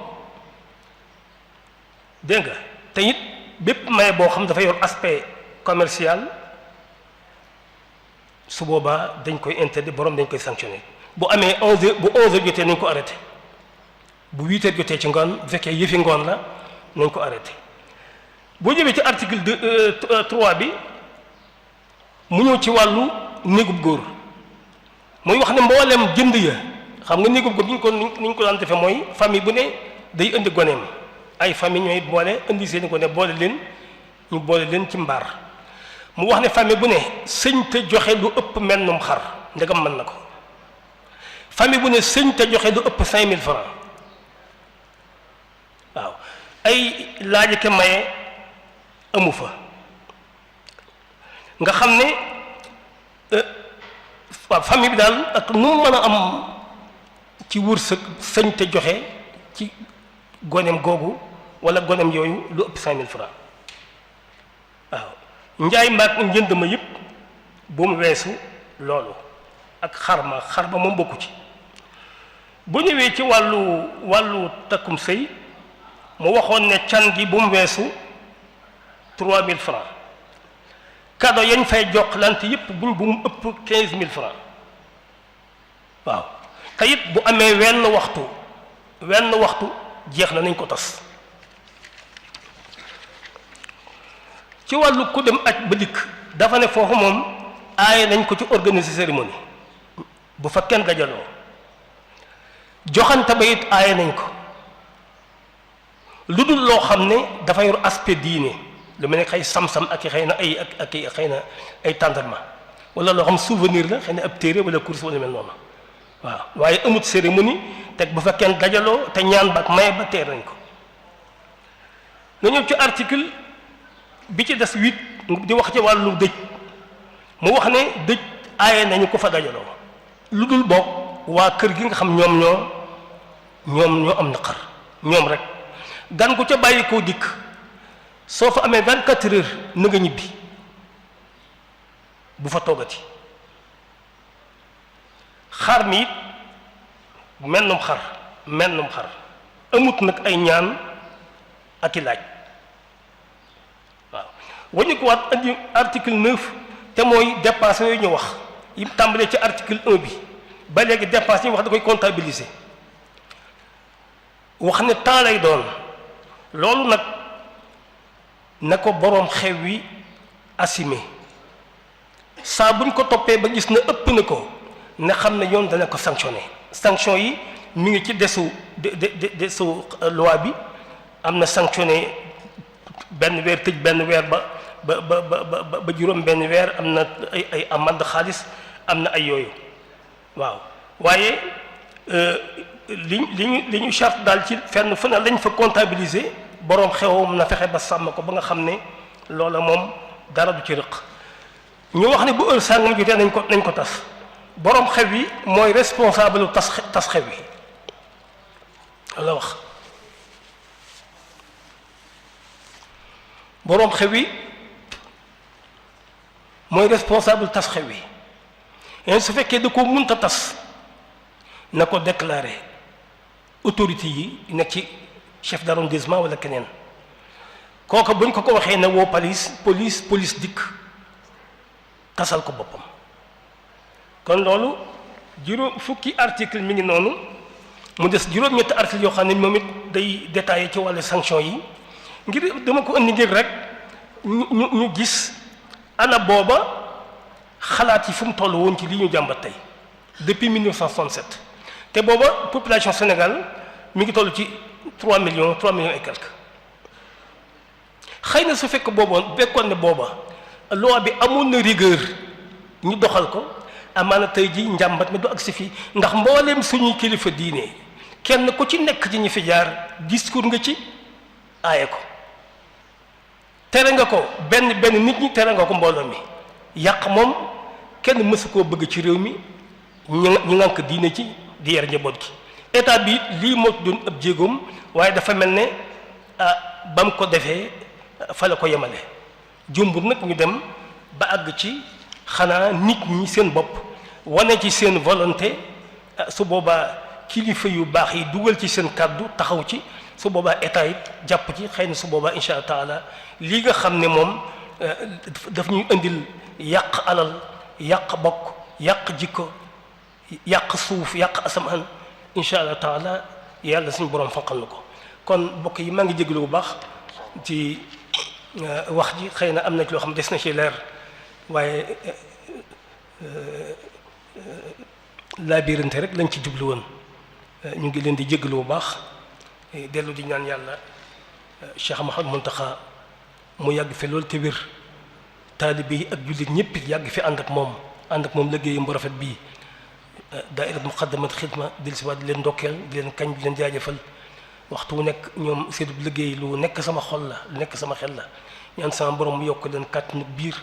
dégg nga te it bépp maye boo xam dafa yor aspect commercial su boobaa dañ koy interdit borom dañ koy sanctionné bu amee 11h bu 11h jotee nañ ko arrêté bu 8h jotee ci ngoon bu fekkee yëfi ngoon la nañ ko arrêté boo jëmee ci article 3 bi mu ñëw ci wàllu néegub góor muy wax ne mboolem jënd ya xam nga néegub góor ni ñu ko daan defee mooy famille bu ne day indi goneem ay famille ñooy boole indi seeni gone boole leen ñu boole leen ci mbaar mu wax ne famille bu ne sëñ te joxe lu ëpp mennum xar ndegam mën na ko famille bu ne sëñ te joxe lu ëpp 5000 francs waaw ay laaj ke maye amu fa nga xam ne waaw famille bi daal ak nu mu mën a am ci wërsëg sëñ te joxe ci goneem googu wala goneem yooyu lu ëpp 5000 francs waaw njaay mbaag njënd ma yëpp bu mu weesu loolu ak xar ma moom bokku ci bu ñëwee ci wàllu takkum sëy mu waxoon ne can gi bu mu weesu 3000 francs cadeau yañ fay joxlante yëpp bu mu ëpp 15000 francs waaw te it bu amee wenn waxtu jeex na nañ ko tas ci wàllu ku dem aj ba dikk dafa ne foofu moom aaye nañ ko ci organiser cérémonie bu fa kenn dajaloo joxante ba it aaye nañ ko lu dul loo xam ne dafa yor aspect diine lu mel ne xëy sam-sam ak xëy na ak xëy na ay tendrement wala loo xam souvenir la xëy na ab téere wala course wala mel noonu waaw waaye amut cérémonie teg bu fa kenn dajaloo te ñaan ba ak maye ba teer nañ ko nga ñëw ci article bi ci des 8 di wax ci wàllu dëj mu wax ne dëj aaye nañu ko fa dajaloo lu dul boog waa kër gi nga xam ñoom ñoo am naqar ñoom rek gan ku ca bàyyi koo dikk soo fa amee 24 heures na nga ñibbi bu fa toggati xar mi it mennum xar amut nag ay ñaan ak i laaj waaw wañu ko waat andi article 9 te mooy dépense yooyu ñu wax yi tàmbalee ci article 1 bi ba léegi dépense yi wax da koy comptabiliser wax ne temps lay doon loolu nag na ko boroom xew wi assumé saa buñ ko toppee ba gis na ëpp na ko ne xam ne yoon dana ko sanctionné sanction yi mi ngi ci desu desu loi bi am na sanctionné benn weer tëj benn weer ba juróom benn weer am na ay amende xaalis am na ay yooyu waaw waaye li ñu charte daal ci fenn fu ne lañ fa comptabiliser boroom xewam na fexe ba sàmm ko ba nga xam ne loola moom dara du ci rëq ñu wax ne bu heure sàngam jotee nañ ko tas boroom xew yi mooy responsable tas xew yi la wax boroom xew yi mooy responsable tas xew yi et su fekkee da ko munta tas na ko déclarer autorité yi nekk ci chef d'arrondissement wala keneen kooka buñ ko waxee ne woo police dikk tasal ko boppam kon loolu fukki article mi ngi noonu mu des juróom-ñetti article yoo xam ne moom it day détaillé ci wàllu sanction yi ngir dama ko indi ngir rek ñu gis ana booba xalaat yi fu mu toll woon ci li ñu jàmbat tey depuis 1967 te booba population Sénégal mi ngi toll ci 3 millions et quelques xëy na su fekk bekkoon ne booba loi bi amoon na rigueur ñu doxal ko amaana tey ji njàmbat mi du agsi fii ndax mbooleem suñuy kilifa diine kenn ku ci nekk ci ñi fi jaar discours nga ci aaye ko tere nga ko benn nit ñi tere nga ko mbooloo mi yàq moom kenn mësu koo bëgg ci réew mi ñi ngànk diine ci di yar njaboot gi état bi lii moo doon ab jéegoom waaye dafa mel ne ba mu ko defee fa la ko yemale jumbur nag ñu dem ba àgg ci xanaa nit ñi seen bopp wane ci seen volonté su boobaa kilifa yu baax yi dugal ci seen kàddu taxaw ci su boobaa état it jàpp ci xëy na su boobaa insha allah taala lii nga xam ne moom daf ñuy indil yàq alal yàq bokk yàq jikko yàq suuf yàq asamaan insha allah taala yàlla suñu borom fanqal na ko kon mbokk yi maa ngi jégalu bu baax ci wax ji xëy na am na ci loo xam des na ci leer waaye laabirante rek lañ ci jublu woon. ñu ngi leen di jéggalu bu baax dellu di ñaan yàlla Cheikh Mouhamadou Mountakha mu yàgg fi loolu te wér taalibe yi ak jullit ñëpp yàgg fi ànd ak moom liggéeyam bu rafet bii. daayira Muqaddamatul Xidma del si waat di leen ndokkeel di leen kañ di leen jaajëfal waxtu wu nekk ñoom seen liggéey lu nekk sama xol la lu nekk sama xel la ñaan sama borom mu yokk leen kàttanu biir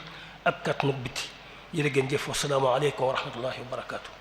ak kàttanu biti jërë ngeen jëf wassalaamu aleykum wa rahmatullahi wa barakaatu.